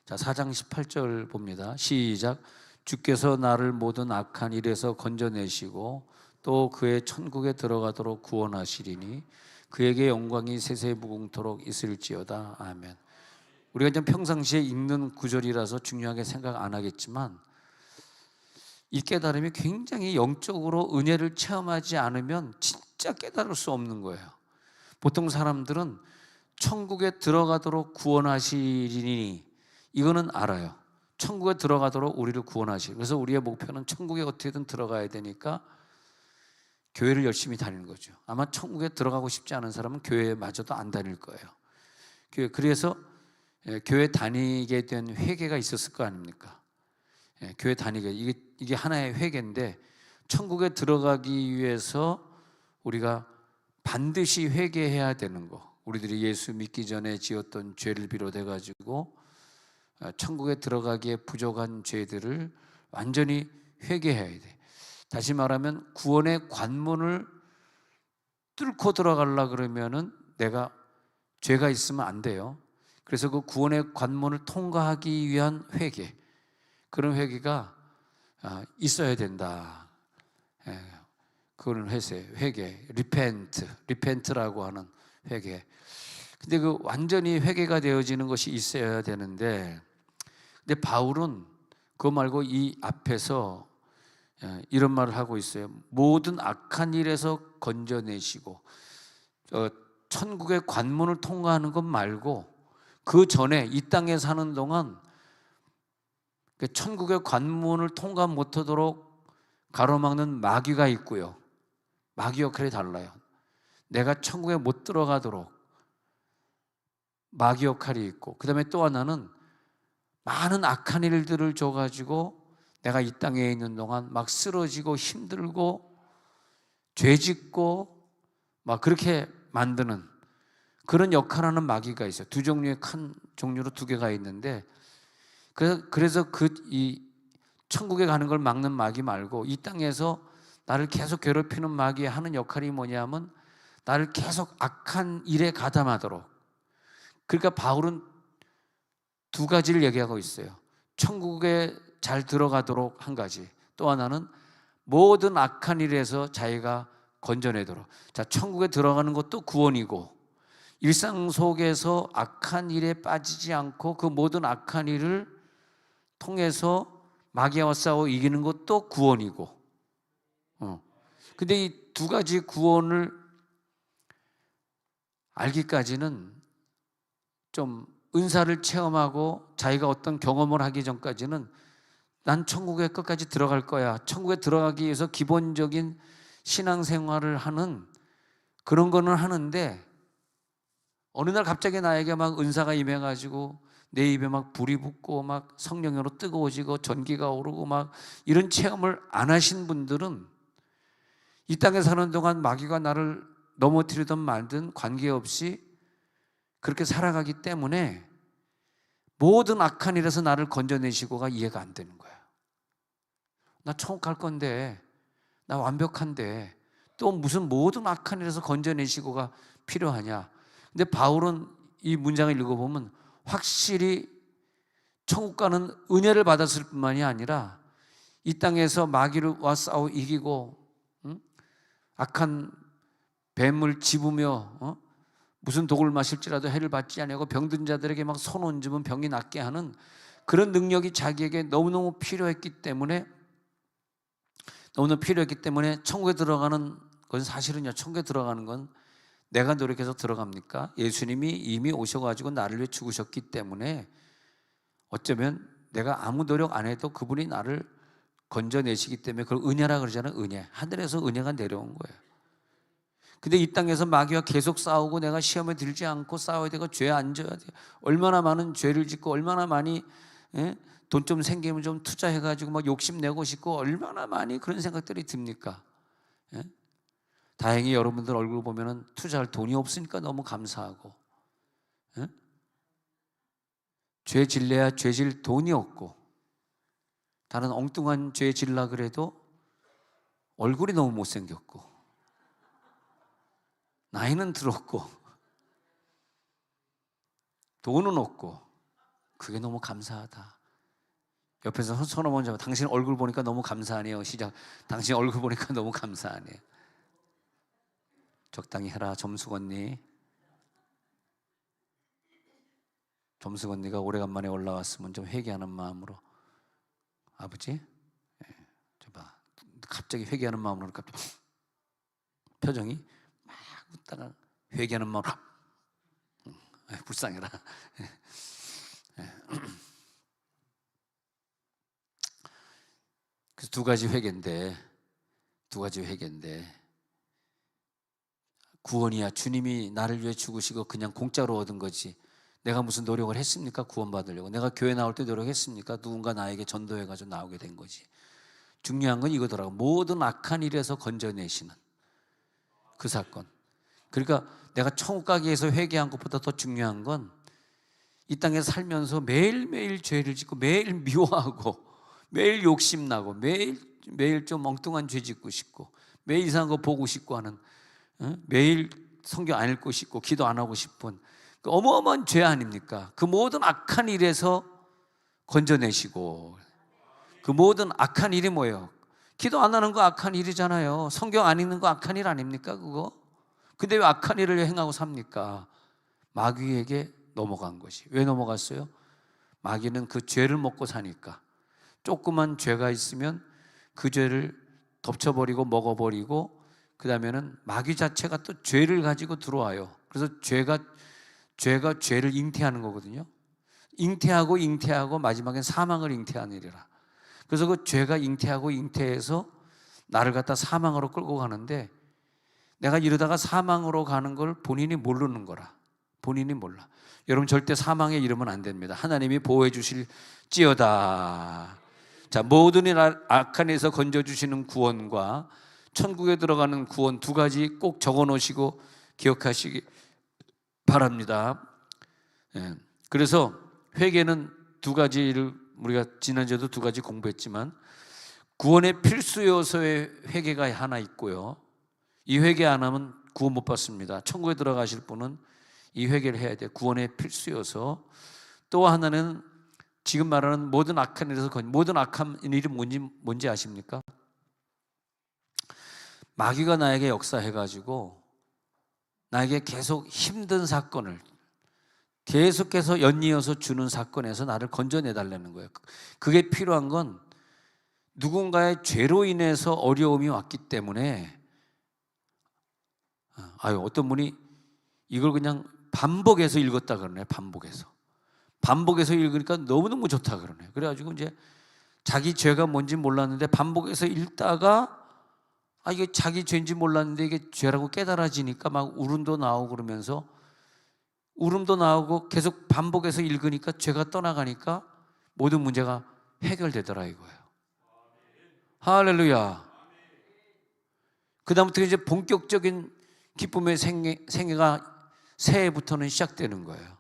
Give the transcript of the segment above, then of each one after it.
자, 4장 18절 봅니다. 시작. 주께서 나를 모든 악한 일에서 건져내시고 또 그의 천국에 들어가도록 구원하시리니 그에게 영광이 세세무궁토록 있을지어다. 아멘. 우리가 좀 평상시에 읽는 구절이라서 중요하게 생각 안 하겠지만 이 깨달음이 굉장히 영적으로 은혜를 체험하지 않으면 진짜 깨달을 수 없는 거예요. 보통 사람들은 천국에 들어가도록 구원하시리니 이거는 알아요. 천국에 들어가도록 우리를 구원하시리. 그래서 우리의 목표는 천국에 어떻게든 들어가야 되니까 교회를 열심히 다니는 거죠. 아마 천국에 들어가고 싶지 않은 사람은 교회마저도 안 다닐 거예요. 그래서 교회 다니게 된 회개가 있었을 거 아닙니까? 교회 다니게 이게 하나의 회개인데 천국에 들어가기 위해서 우리가 반드시 회개해야 되는 거. 우리들이 예수 믿기 전에 지었던 죄를 비롯해 가지고 천국에 들어가기에 부족한 죄들을 완전히 회개해야 돼. 다시 말하면 구원의 관문을 뚫고 들어가려 그러면은 내가 죄가 있으면 안 돼요. 그래서 그 구원의 관문을 통과하기 위한 회개, 그런 회개가 있어야 된다. 그거는 회개, 리펜트라고 하는 회개. 근데 그 완전히 회개가 되어지는 것이 있어야 되는데, 근데 바울은 그거 말고 이 앞에서 이런 말을 하고 있어요. 모든 악한 일에서 건져내시고, 천국의 관문을 통과하는 것 말고 그 전에 이 땅에 사는 동안 천국의 관문을 통과 못하도록 가로막는 마귀가 있고요. 마귀 역할이 달라요. 내가 천국에 못 들어가도록 마귀 역할이 있고, 그 다음에 또 하나는 많은 악한 일들을 줘가지고 내가 이 땅에 있는 동안 막 쓰러지고 힘들고 죄짓고 막 그렇게 만드는 그런 역할하는 마귀가 있어요. 두 종류의 큰 종류로 두 개가 있는데, 그래서 이 천국에 가는 걸 막는 마귀 말고 이 땅에서 나를 계속 괴롭히는 마귀의 하는 역할이 뭐냐면 나를 계속 악한 일에 가담하도록. 그러니까 바울은 두 가지를 얘기하고 있어요. 천국에 잘 들어가도록 한 가지, 또 하나는 모든 악한 일에서 자기가 건져내도록. 자, 천국에 들어가는 것도 구원이고, 일상 속에서 악한 일에 빠지지 않고 그 모든 악한 일을 통해서 마귀와 싸워 이기는 것도 구원이고. 근데 이 두 가지 구원을 알기까지는 좀 은사를 체험하고 자기가 어떤 경험을 하기 전까지는 난 천국에 끝까지 들어갈 거야, 천국에 들어가기 위해서 기본적인 신앙생활을 하는 그런 거는 하는데, 어느 날 갑자기 나에게 막 은사가 임해가지고 내 입에 막 불이 붙고 막 성령으로 뜨거워지고 전기가 오르고 막 이런 체험을 안 하신 분들은 이 땅에 사는 동안 마귀가 나를 넘어뜨리든 말든 관계없이 그렇게 살아가기 때문에 모든 악한 일에서 나를 건져내시고가 이해가 안 되는 거야. 나 천국 갈 건데, 나 완벽한데 또 무슨 모든 악한 일에서 건져내시고가 필요하냐. 근데 바울은 이 문장을 읽어보면 확실히 천국 가는 은혜를 받았을 뿐만이 아니라 이 땅에서 마귀와 싸워 이기고 악한 뱀을 집으며 무슨 독을 마실지라도 해를 받지 아니하고 병든 자들에게 막 손 얹으면 병이 낫게 하는 그런 능력이 자기에게 너무너무 필요했기 때문에 천국에 들어가는 건 사실은요, 천국에 들어가는 건 내가 노력해서 들어갑니까? 예수님이 이미 오셔가지고 나를 위해 죽으셨기 때문에 어쩌면 내가 아무 노력 안 해도 그분이 나를 건져내시기 때문에 그걸 은혜라 그러잖아요. 은혜. 하늘에서 은혜가 내려온 거예요. 근데 이 땅에서 마귀와 계속 싸우고 내가 시험에 들지 않고 싸워야 되고 죄 안 져야 돼요. 얼마나 많은 죄를 짓고 얼마나 많이 돈 좀 생기면 좀 투자해가지고 막 욕심내고 싶고 얼마나 많이 그런 생각들이 듭니까? 다행히 여러분들 얼굴 보면은 투자할 돈이 없으니까 너무 감사하고, 죄 질래야 죄 질 돈이 없고, 다른 엉뚱한 죄 질라 그래도 얼굴이 너무 못생겼고 나이는 들었고 돈은 없고 그게 너무 감사하다. 옆에서 손 한번 잡아. 당신 얼굴 보니까 너무 감사하네요. 시작. 당신 얼굴 보니까 너무 감사하네요. 적당히 해라. 점숙 언니. 점숙 언니가 오래간만에 올라왔으면 좀 회개하는 마음으로. 아버지, 저 봐. 갑자기 회개하는 마음으로 표정이 막 웃다가 회개하는 마음으로 불쌍해라. 그래서 두 가지 회개인데 구원이야. 주님이 나를 위해 죽으시고 그냥 공짜로 얻은 거지. 내가 무슨 노력을 했습니까? 구원받으려고. 내가 교회 나올 때 노력했습니까? 누군가 나에게 전도해가지고 나오게 된 거지. 중요한 건 이거더라고. 모든 악한 일에서 건져내시는 그 사건. 그러니까 내가 천국 가기 위해서 회개한 것보다 더 중요한 건 이 땅에 살면서 매일매일 죄를 짓고 매일 미워하고 매일 욕심나고 매일 좀 엉뚱한 죄 짓고 싶고 매일 이상한 거 보고 싶고 하는, 매일 성경 안 읽고 싶고 기도 안 하고 싶은 그 어마어마한 죄 아닙니까? 그 모든 악한 일에서 건져내시고. 그 모든 악한 일이 뭐예요? 기도 안 하는 거 악한 일이잖아요. 성경 안 읽는 거 악한 일 아닙니까 그거? 근데 왜 악한 일을 행하고 삽니까? 마귀에게 넘어간 것이. 왜 넘어갔어요? 마귀는 그 죄를 먹고 사니까. 조그만 죄가 있으면 그 죄를 덮쳐버리고 먹어버리고, 그 다음에는 마귀 자체가 또 죄를 가지고 들어와요. 그래서 죄가 죄를 잉태하는 거거든요. 잉태하고 마지막엔 사망을 잉태하느니라. 그래서 그 죄가 잉태해서 나를 갖다 사망으로 끌고 가는데, 내가 이러다가 사망으로 가는 걸 본인이 모르는 거라. 본인이 몰라. 여러분 절대 사망에 이르면 안 됩니다. 하나님이 보호해 주실지어다. 자, 모든 일 악한 일에서 건져주시는 구원과 천국에 들어가는 구원 두 가지 꼭 적어 놓으시고 기억하시기 바랍니다. 그래서 회개는 두 가지를 우리가 지난주에도 두 가지 공부했지만, 구원의 필수 요소의 회개가 하나 있고요. 이 회개 안 하면 구원 못 받습니다. 천국에 들어가실 분은 이 회개를 해야 돼요. 구원의 필수 요소. 또 하나는 지금 말하는 모든 악한 일에서 모든 악한 일이 뭔지 아십니까? 마귀가 나에게 역사해가지고 나에게 계속 힘든 사건을 계속해서 연이어서 주는 사건에서 나를 건져내달라는 거예요. 그게 필요한 건 누군가의 죄로 인해서 어려움이 왔기 때문에. 어떤 분이 이걸 그냥 반복해서 읽었다 그러네. 반복해서 읽으니까 너무너무 좋다 그러네. 그래가지고 이제 자기 죄가 뭔지 몰랐는데 반복해서 읽다가 이게 자기 죄인지 몰랐는데 이게 죄라고 깨달아지니까 막 울음도 나오고 그러면서, 울음도 나오고 계속 반복해서 읽으니까 죄가 떠나가니까 모든 문제가 해결되더라 이거예요. 할렐루야. 그 다음부터 이제 본격적인 기쁨의 생애가 새해부터는 시작되는 거예요.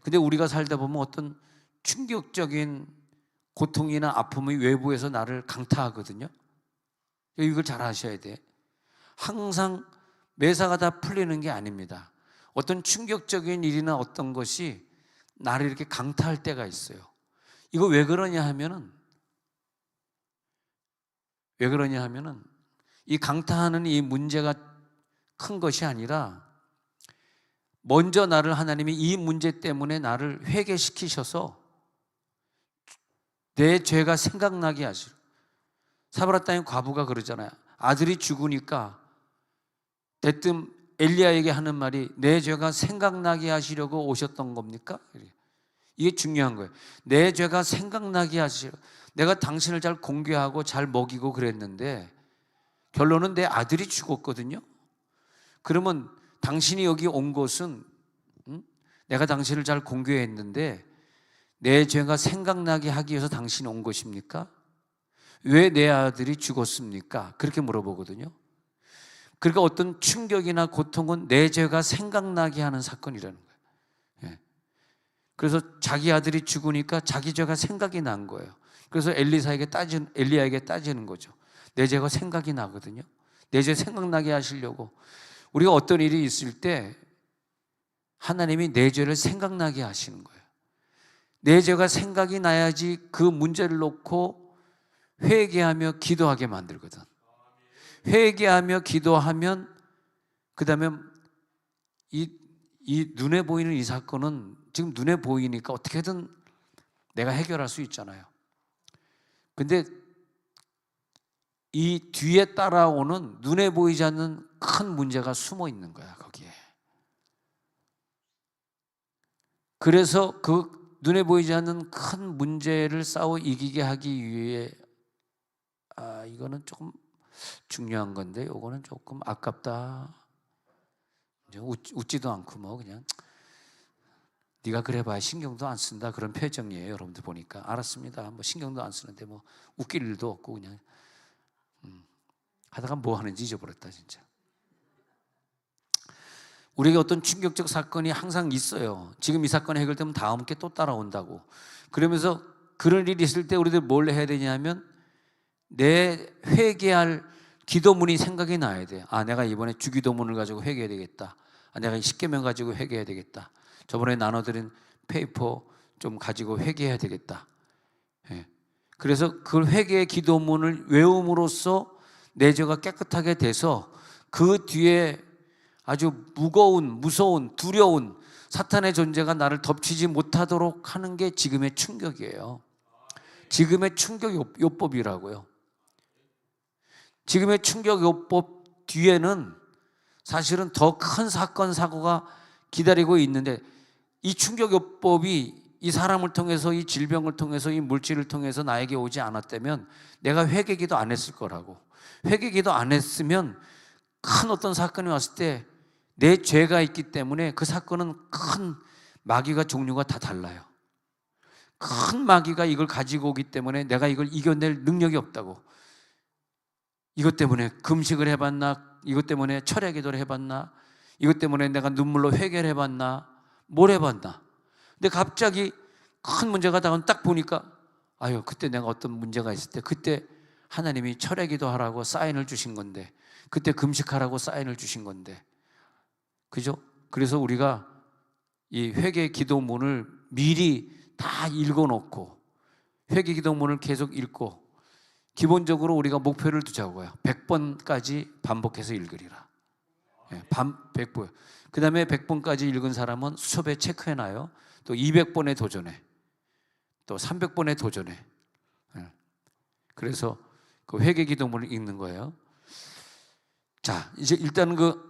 근데 우리가 살다 보면 어떤 충격적인 고통이나 아픔이 외부에서 나를 강타하거든요. 이걸 잘 아셔야 돼. 항상 매사가 다 풀리는 게 아닙니다. 어떤 충격적인 일이나 어떤 것이 나를 이렇게 강타할 때가 있어요. 이거 왜 그러냐 하면은 이 강타하는 이 문제가 큰 것이 아니라, 먼저 나를 하나님이 이 문제 때문에 나를 회개시키셔서 내 죄가 생각나게 하시고. 사바라 땅의 과부가 그러잖아요. 아들이 죽으니까 대뜸 엘리야에게 하는 말이 내 죄가 생각나게 하시려고 오셨던 겁니까? 이게 중요한 거예요. 내 죄가 생각나게 하시려. 내가 당신을 잘 공개하고 잘 먹이고 그랬는데 결론은 내 아들이 죽었거든요. 그러면 당신이 여기 온 것은 내가 당신을 잘 공개했는데 내 죄가 생각나게 하기 위해서 당신이 온 것입니까? 왜 내 아들이 죽었습니까? 그렇게 물어보거든요. 그러니까 어떤 충격이나 고통은 내 죄가 생각나게 하는 사건이라는 거예요. 그래서 자기 아들이 죽으니까 자기 죄가 생각이 난 거예요. 그래서 엘리야에게 따지는 거죠. 내 죄가 생각이 나거든요. 내 죄 생각나게 하시려고. 우리가 어떤 일이 있을 때 하나님이 내 죄를 생각나게 하시는 거예요. 내 죄가 생각이 나야지 그 문제를 놓고 회개하며 기도하게 만들거든. 회개하며 기도하면 그 다음에 이 눈에 보이는 이 사건은 지금 눈에 보이니까 어떻게든 내가 해결할 수 있잖아요. 근데 이 뒤에 따라오는 눈에 보이지 않는 큰 문제가 숨어 있는 거야, 거기에. 그래서 그 눈에 보이지 않는 큰 문제를 싸워 이기게 하기 위해 이거는 조금 중요한 건데 이거는 조금 아깝다. 웃지도 않고 뭐 그냥 네가 그래봐야 신경도 안 쓴다 그런 표정이에요. 여러분들 보니까 알았습니다. 뭐 신경도 안 쓰는데 뭐 웃길 일도 없고 그냥 하다가 뭐 하는지 잊어버렸다 진짜. 우리에게 어떤 충격적 사건이 항상 있어요. 지금 이 사건이 해결되면 다음 게 또 따라온다고. 그러면서 그런 일이 있을 때 우리들 뭘 해야 되냐면 내 회개할 기도문이 생각이 나야 돼. 내가 이번에 주기도문을 가지고 회개해야 되겠다. 내가 십계명 가지고 회개해야 되겠다. 저번에 나눠드린 페이퍼 좀 가지고 회개해야 되겠다. 그래서 그 회개의 기도문을 외움으로써 내 죄가 깨끗하게 돼서 그 뒤에 아주 무서운 두려운 사탄의 존재가 나를 덮치지 못하도록 하는 게 지금의 충격이에요. 지금의 충격 요법이라고요. 지금의 충격 요법 뒤에는 사실은 더 큰 사건 사고가 기다리고 있는데 이 충격 요법이 이 사람을 통해서 이 질병을 통해서 이 물질을 통해서 나에게 오지 않았다면 내가 회개기도 안 했을 거라고. 회개기도 안 했으면 큰 어떤 사건이 왔을 때 내 죄가 있기 때문에 그 사건은 큰 마귀가 종류가 다 달라요. 큰 마귀가 이걸 가지고 오기 때문에 내가 이걸 이겨낼 능력이 없다고. 이것 때문에 금식을 해봤나? 이것 때문에 철야 기도를 해봤나? 이것 때문에 내가 눈물로 회개를 해봤나? 뭘 해봤나? 근데 갑자기 큰 문제가 다가오면 딱 보니까 그때 내가 어떤 문제가 있을 때 그때 하나님이 철야 기도하라고 사인을 주신 건데 그때 금식하라고 사인을 주신 건데 그죠? 그래서 우리가 이 회개 기도문을 미리 다 읽어놓고 회개 기도문을 계속 읽고 기본적으로 우리가 목표를 두자고요. 100번까지 반복해서 읽으리라. 100번. 그 다음에 100번까지 읽은 사람은 수첩에 체크해놔요. 또 200번에 도전해. 또 300번에 도전해. 그래서 그 회개 기도문을 읽는 거예요. 자, 이제 일단 그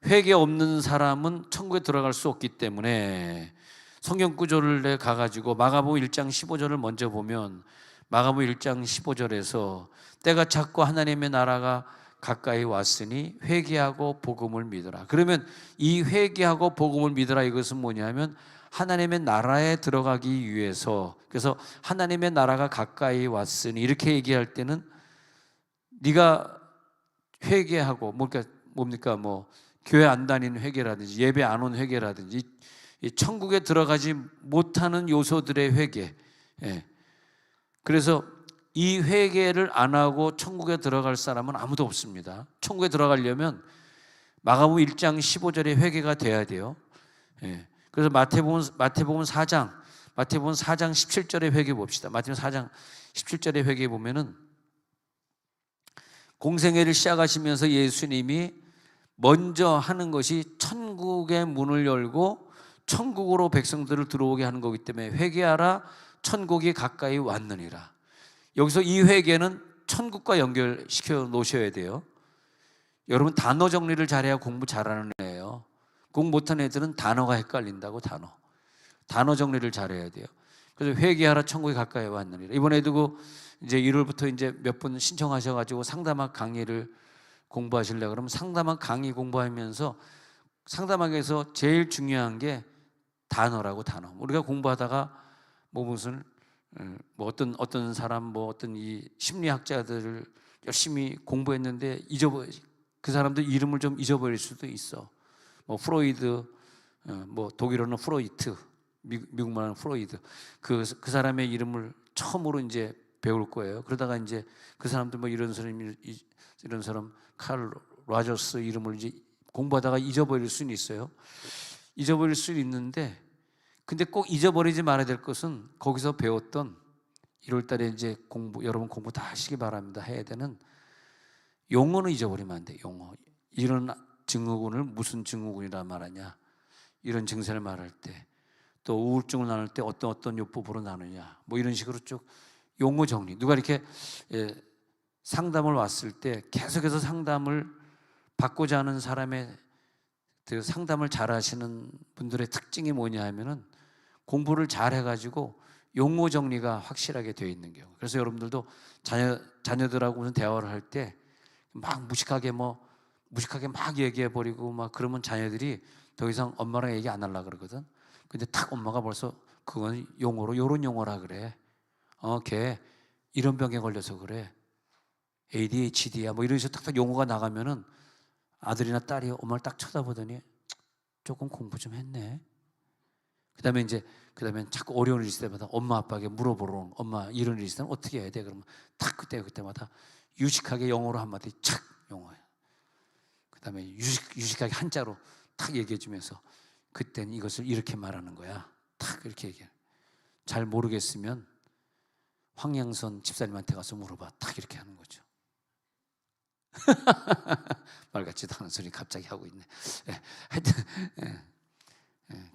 회개 없는 사람은 천국에 들어갈 수 없기 때문에 성경 구절에 가가지고 마가복음 1장 15절을 먼저 보면 마가복음 1장 15절에서 때가 찼고 하나님의 나라가 가까이 왔으니 회개하고 복음을 믿으라. 그러면 이 회개하고 복음을 믿으라 이것은 뭐냐면 하나님의 나라에 들어가기 위해서, 그래서 하나님의 나라가 가까이 왔으니 이렇게 얘기할 때는 네가 회개하고 뭡니까 뭐 교회 안 다니는 회개라든지 예배 안 온 회개라든지 이 천국에 들어가지 못하는 요소들의 회개. 그래서 이 회개를 안 하고 천국에 들어갈 사람은 아무도 없습니다. 천국에 들어가려면 마가복음 1장 15절에 회개가 돼야 돼요. 그래서 마태복음 4장 17절에 회개 봅시다. 마태복음 4장 17절에 회개 보면은 공생애를 시작하시면서 예수님이 먼저 하는 것이 천국의 문을 열고 천국으로 백성들을 들어오게 하는 거기 때문에 회개하라 천국이 가까이 왔느니라. 여기서 이 회개는 천국과 연결시켜 놓으셔야 돼요. 여러분 단어 정리를 잘해야 공부 잘하는 애예요. 공부 못하는 애들은 단어가 헷갈린다고. 단어 정리를 잘해야 돼요. 그래서 회개하라 천국이 가까이 왔느니라. 이번에도 그 이제 1월부터 이제 몇 분 신청하셔가지고 상담학 강의를 공부하시려고 그러면 상담학 강의 공부하면서 상담학에서 제일 중요한 게 단어라고. 단어. 우리가 공부하다가 무슨 어떤 사람 어떤 이 심리학자들을 열심히 공부했는데 그 사람들 이름을 좀 잊어버릴 수도 있어. 프로이드, 독일어는 프로이트, 미국말은 프로이드. 그 사람의 이름을 처음으로 이제 배울 거예요. 그러다가 이제 그 사람들 이런 사람 칼 라저스 이름을 이제 공부하다가 잊어버릴 수는 있어요. 잊어버릴 수는 있는데 근데 꼭 잊어버리지 말아야 될 것은 거기서 배웠던 1월 달에 이제 여러분 공부 다 하시기 바랍니다. 해야 되는 용어는 잊어버리면 안 돼. 용어. 이런 증후군을 무슨 증후군이라 말하냐, 이런 증세를 말할 때, 또 우울증을 나눌 때 어떤 요법으로 나누냐, 뭐 이런 식으로 쭉 용어 정리. 누가 이렇게 상담을 왔을 때 계속해서 상담을 받고자 하는 사람의 그 상담을 잘 하시는 분들의 특징이 뭐냐 하면은 공부를 잘 해가지고 용어 정리가 확실하게 되어 있는 경우. 그래서 여러분들도 자녀들하고 무슨 대화를 할 때 막 무식하게 막 얘기해 버리고 막 그러면 자녀들이 더 이상 엄마랑 얘기 안 하려고 그러거든. 근데 딱 엄마가 벌써 그건 용어로 요런 용어라 그래. 걔 이런 병에 걸려서 그래. ADHD야 뭐 이런 식으로 딱딱 용어가 나가면은 아들이나 딸이 엄마를 딱 쳐다보더니 조금 공부 좀 했네. 그다음에 자꾸 어려운 일 있을 때마다 엄마 아빠에게 물어보러, 엄마 이런 일 있으면 어떻게 해야 돼? 그러면 딱 그때마다 유식하게 영어로 한마디 착 용어야. 그다음에 유식하게 한자로 탁 얘기해 주면서 그때는 이것을 이렇게 말하는 거야. 탁 이렇게 얘기해. 잘 모르겠으면 황양선 집사님한테 가서 물어봐. 탁 이렇게 하는 거죠. 말 같지도 않은 소리 갑자기 하고 있네. 하여튼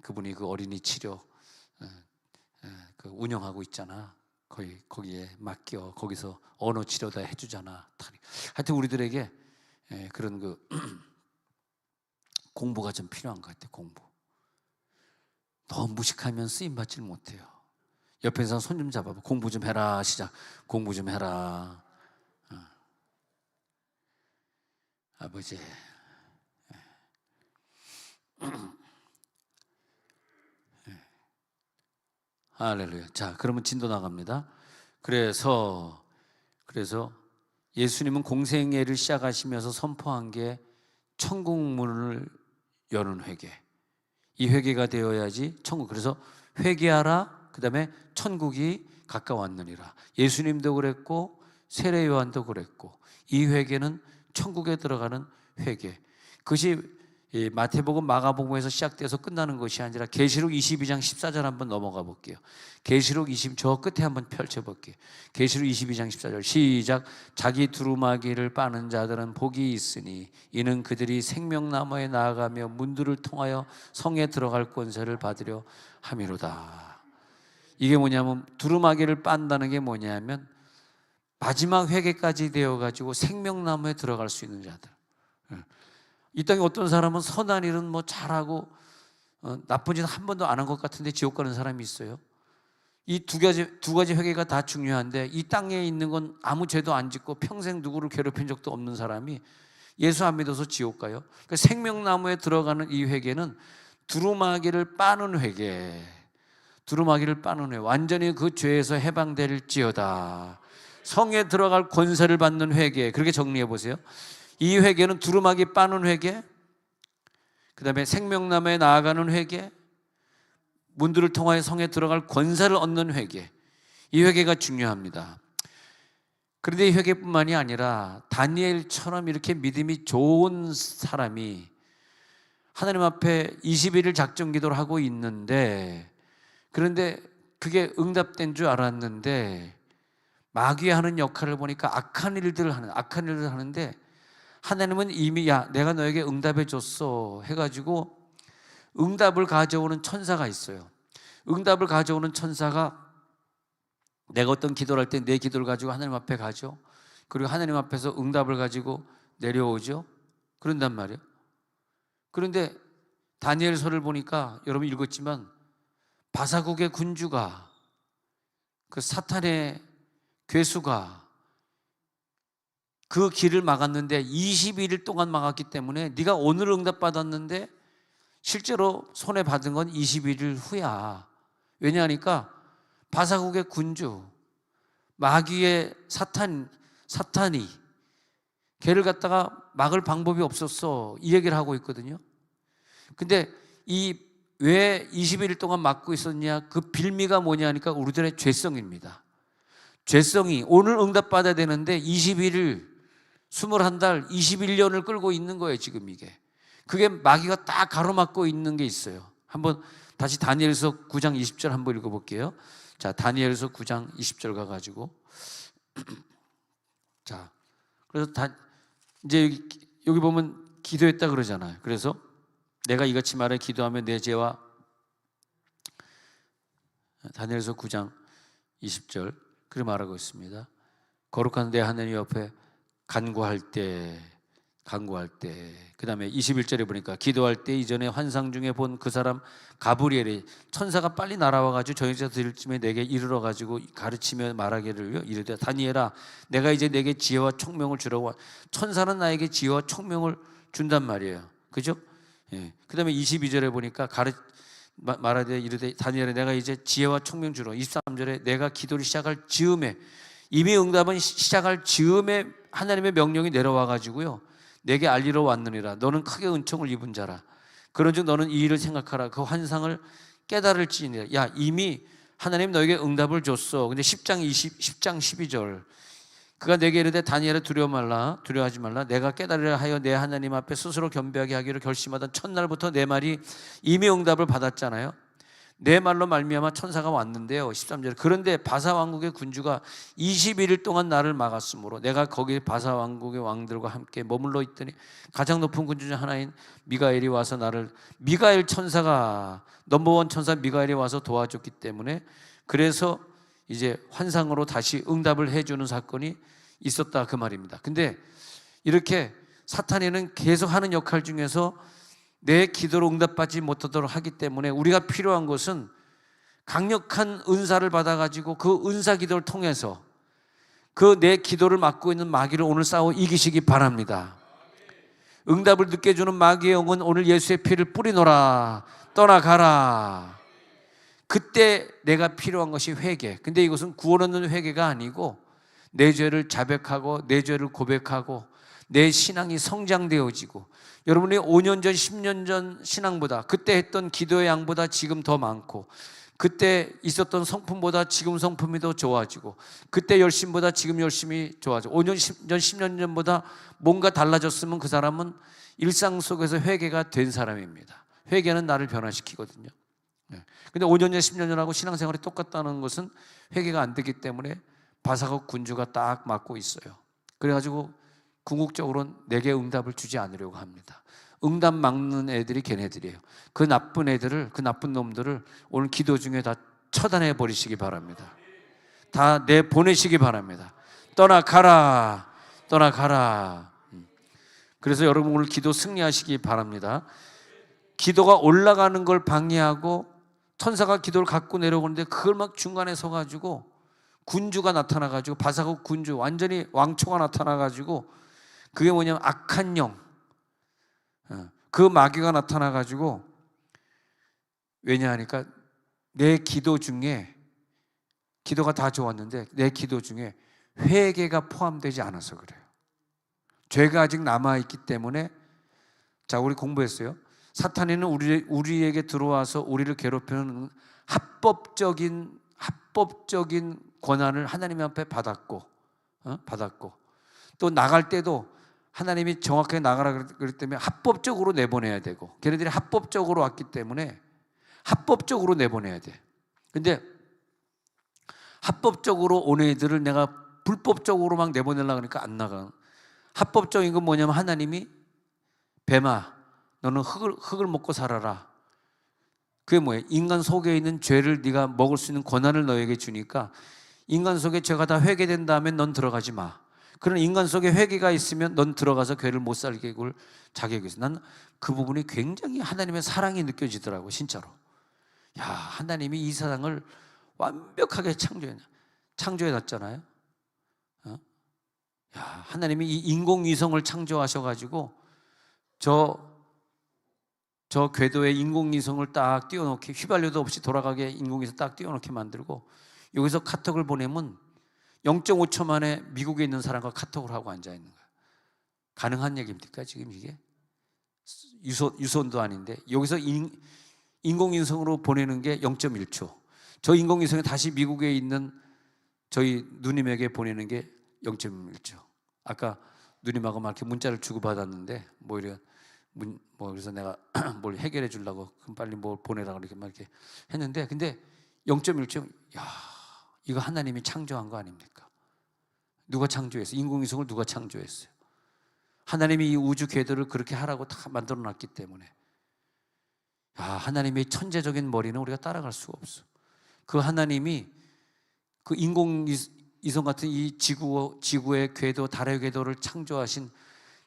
그분이 그 어린이 치료 그 운영하고 있잖아. 거기에 맡겨 거기서 언어 치료다 해주잖아. 하여튼 우리들에게 그런 그 공부가 좀 필요한 것 같아. 공부. 너무 무식하면 쓰임 받지를 못해요. 옆에 사람 손 좀 잡아봐. 공부 좀 해라. 시작. 공부 좀 해라. 아버지. 할렐루야. 자, 그러면 진도 나갑니다. 그래서 예수님은 공생애를 시작하시면서 선포한 게 천국 문을 여는 회개. 이 회개가 되어야지 천국. 그래서 회개하라. 그다음에 천국이 가까웠느니라. 예수님도 그랬고 세례 요한도 그랬고 이 회개는 천국에 들어가는 회개. 그것이 마태복음, 마가복음에서 시작돼서 끝나는 것이 아니라 계시록 22장 14절 한번 넘어가 볼게요. 계시록 20, 저 끝에 한번 펼쳐볼게요. 계시록 22장 14절 시작. 자기 두루마기를 빠는 자들은 복이 있으니 이는 그들이 생명나무에 나아가며 문들을 통하여 성에 들어갈 권세를 받으려 함이로다. 이게 뭐냐면 두루마기를 빤다는 게 뭐냐면 마지막 회개까지 되어가지고 생명나무에 들어갈 수 있는 자들. 이 땅에 어떤 사람은 선한 일은 뭐 잘하고 나쁜 짓은 한 번도 안 한 것 같은데 지옥 가는 사람이 있어요. 이 두 가지 회개가 다 중요한데 이 땅에 있는 건 아무 죄도 안 짓고 평생 누구를 괴롭힌 적도 없는 사람이 예수 안 믿어서 지옥 가요. 그러니까 생명나무에 들어가는 이 회개는 두루마기를 빠는 회개. 두루마기를 빠는 회개. 완전히 그 죄에서 해방될지어다. 성에 들어갈 권세를 받는 회개. 그렇게 정리해 보세요. 이 회개는 두루마기 빠는 회개, 그 다음에 생명나무에 나아가는 회개, 문들을 통하여 성에 들어갈 권세를 얻는 회개. 이 회개가 중요합니다. 그런데 이 회개뿐만이 아니라 다니엘처럼 이렇게 믿음이 좋은 사람이 하나님 앞에 21일 작정 기도를 하고 있는데, 그런데 그게 응답된 줄 알았는데 마귀 하는 역할을 보니까 악한 일들을 하는데 하나님은 이미 야 내가 너에게 응답해 줬어 해가지고 응답을 가져오는 천사가 있어요. 응답을 가져오는 천사가 내가 어떤 기도를 할 때 내 기도를 가지고 하나님 앞에 가죠. 그리고 하나님 앞에서 응답을 가지고 내려오죠. 그런단 말이에요. 그런데 다니엘서를 보니까 여러분 읽었지만 바사국의 군주가 그 사탄의 괴수가 그 길을 막았는데 21일 동안 막았기 때문에 네가 오늘 응답받았는데 실제로 손해 받은 건 21일 후야. 왜냐하니까 바사국의 군주 마귀의 사탄이 걔를 갖다가 막을 방법이 없었어. 이 얘기를 하고 있거든요. 근데 왜 21일 동안 막고 있었냐? 그 빌미가 뭐냐니까 우리들의 죄성입니다. 죄성이 오늘 응답받아야 되는데 21일 21달 21년을 끌고 있는 거예요. 지금 이게 그게 마귀가 딱 가로막고 있는 게 있어요. 한번 다시 다니엘서 9장 20절 한번 읽어볼게요. 자, 다니엘서 9장 20절 가가지고 자, 그래서 이제 여기 보면 기도했다 그러잖아요. 그래서 내가 이같이 말해 기도하면 내 죄와 다니엘서 9장 20절 그렇게 말하고 있습니다. 거룩한 내 하나님 옆에 간구할 때 그 다음에 21절에 보니까 기도할 때 이전에 환상 중에 본 그 사람 가브리엘이 천사가 빨리 날아와가지고 저녁자 드릴 쯤에 내게 이르러가지고 가르치며 말하기를 이르되 다니엘아 내가 이제 내게 지혜와 총명을 주라고. 천사는 나에게 지혜와 총명을 준단 말이에요. 그죠? 예. 그 다음에 22절에 보니까 말하되 이르되 다니엘아 내가 이제 지혜와 총명 주라. 23절에 내가 기도를 시작할 즈음에 이미 응답은 시작할 즈음에 하나님의 명령이 내려와가지고요 내게 알리러 왔느니라. 너는 크게 은총을 입은 자라. 그런즉 너는 이 일을 생각하라. 그 환상을 깨달을지니라. 야 이미 하나님 너에게 응답을 줬어. 근데 10장 12절 그가 내게 이르되 다니엘아 두려워하지 말라. 내가 깨달으려 하여 내 하나님 앞에 스스로 겸비하게 하기로 결심하던 첫날부터 내 말이 이미 응답을 받았잖아요. 내 말로 말미암아 천사가 왔는데요. 13절 그런데 바사 왕국의 군주가 21일 동안 나를 막았으므로 내가 거기 바사 왕국의 왕들과 함께 머물러 있더니 가장 높은 군주 중 하나인 미가엘이 와서 미가엘 천사가 넘버원 천사 미가엘이 와서 도와줬기 때문에 그래서 이제 환상으로 다시 응답을 해주는 사건이 있었다 그 말입니다. 근데 이렇게 사탄에는 계속 하는 역할 중에서 내 기도로 응답받지 못하도록 하기 때문에 우리가 필요한 것은 강력한 은사를 받아가지고 그 은사 기도를 통해서 그 내 기도를 막고 있는 마귀를 오늘 싸워 이기시기 바랍니다. 응답을 늦게 주는 마귀의 영은 오늘 예수의 피를 뿌리노라. 떠나가라. 그때 내가 필요한 것이 회개. 근데 이것은 구원 얻는 회개가 아니고 내 죄를 자백하고 내 죄를 고백하고 내 신앙이 성장되어지고 여러분이 5년 전 10년 전 신앙보다 그때 했던 기도의 양보다 지금 더 많고 그때 있었던 성품보다 지금 성품이 더 좋아지고 그때 열심보다 지금 열심이 좋아지고 5년 전 10년 전보다 뭔가 달라졌으면 그 사람은 일상 속에서 회개가 된 사람입니다. 회개는 나를 변화시키거든요. 근데 5년 전 10년 전하고 신앙생활이 똑같다는 것은 회개가 안 되기 때문에 바사국 군주가 딱 막고 있어요. 그래가지고 궁극적으로는 내게 응답을 주지 않으려고 합니다. 응답 막는 애들이 걔네들이에요. 그 나쁜 애들을, 그 나쁜 놈들을 오늘 기도 중에 다 처단해 버리시기 바랍니다. 다 내보내시기 바랍니다. 떠나가라. 그래서 여러분 오늘 기도 승리하시기 바랍니다. 기도가 올라가는 걸 방해하고 천사가 기도를 갖고 내려오는데 그걸 막 중간에 서가지고 군주가 나타나가지고 바사국 군주 완전히 왕초가 나타나가지고 그게 뭐냐면 악한 영, 그 마귀가 나타나가지고 왜냐하니까 내 기도 중에 기도가 다 좋았는데 내 기도 중에 회개가 포함되지 않아서 그래요. 죄가 아직 남아있기 때문에 자 우리 공부했어요. 사탄이는 우리에게 들어와서 우리를 괴롭히는 합법적인 권한을 하나님 앞에 받았고 또 나갈 때도 하나님이 정확하게 나가라 그랬기 때문에 합법적으로 내보내야 되고 걔네들이 합법적으로 왔기 때문에 합법적으로 내보내야 돼. 근데 합법적으로 온 애들을 내가 불법적으로 막 내보내려고 하니까 안 나가. 합법적인 건 뭐냐면 하나님이 뱀아 너는 흙을 먹고 살아라. 그게 뭐예요? 인간 속에 있는 죄를 네가 먹을 수 있는 권한을 너에게 주니까 인간 속에 죄가 다 회개된 다음에 넌 들어가지 마. 그런 인간 속에 회개가 있으면 넌 들어가서 죄를 못 살게 굴 자격이 있어. 난 그 부분이 굉장히 하나님의 사랑이 느껴지더라고 진짜로. 야 하나님이 이 세상을 완벽하게 창조해놨잖아요. 야 하나님이 이 인공위성을 창조하셔가지고 저 궤도에 인공위성을 딱 띄워놓게 휘발유도 없이 돌아가게 인공위성 딱 띄워놓게 만들고 여기서 카톡을 보내면 0.5초 만에 미국에 있는 사람과 카톡을 하고 앉아있는 거야. 가능한 얘기입니까 지금 이게? 유선도 아닌데 여기서 인공위성으로 보내는 게 0.1초. 저 인공위성이 다시 미국에 있는 저희 누님에게 보내는 게 0.1초. 아까 누님하고 막 이렇게 문자를 주고받았는데 뭐 이런 그래서 내가 뭘 해결해 주려고 그럼 빨리 뭘 보내라고 이렇게 막 이렇게 했는데, 근데 0.1점, 야, 이거 하나님이 창조한 거 아닙니까? 누가 창조했어요? 인공위성을 누가 창조했어요? 하나님이 이 우주 궤도를 그렇게 하라고 다 만들어 놨기 때문에, 하나님의 천재적인 머리는 우리가 따라갈 수가 없어. 그 하나님이 그 인공위성 같은 이 지구의 궤도, 달의 궤도를 창조하신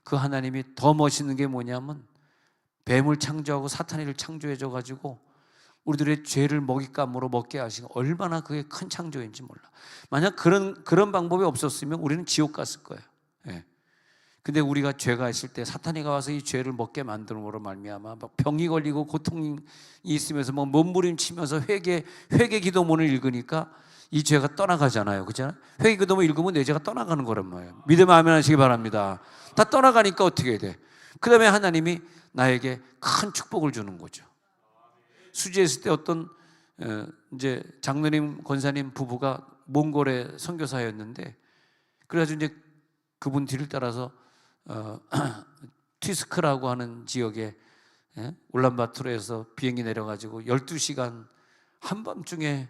그 하나님이 더 멋있는 게 뭐냐면, 뱀을 창조하고 사탄이를 창조해줘 가지고 우리들의 죄를 먹잇감으로 먹게 하시고, 얼마나 그게 큰 창조인지 몰라. 만약 그런 방법이 없었으면 우리는 지옥 갔을 거예요. 예. 근데 우리가 죄가 있을 때 사탄이가 와서 이 죄를 먹게 만듦으로 말미암아 막 병이 걸리고 고통이 있으면서 막 몸부림치면서 회개 기도문을 읽으니까 이 죄가 떠나가잖아요. 그렇잖아요? 회개 기도문 읽으면 내 죄가 떠나가는 거란 말이에요. 믿으면 아멘 하시기 바랍니다. 다 떠나가니까 어떻게 돼? 그 다음에 하나님이 나에게 큰 축복을 주는 거죠. 수지했을 때 어떤 이제 장로님 권사님 부부가 몽골의 선교사였는데, 그래가지고 이제 그분 뒤를 따라서 튀스크라고 하는 지역에, 울란바토르에서 비행기 내려가지고 12시간 한밤중에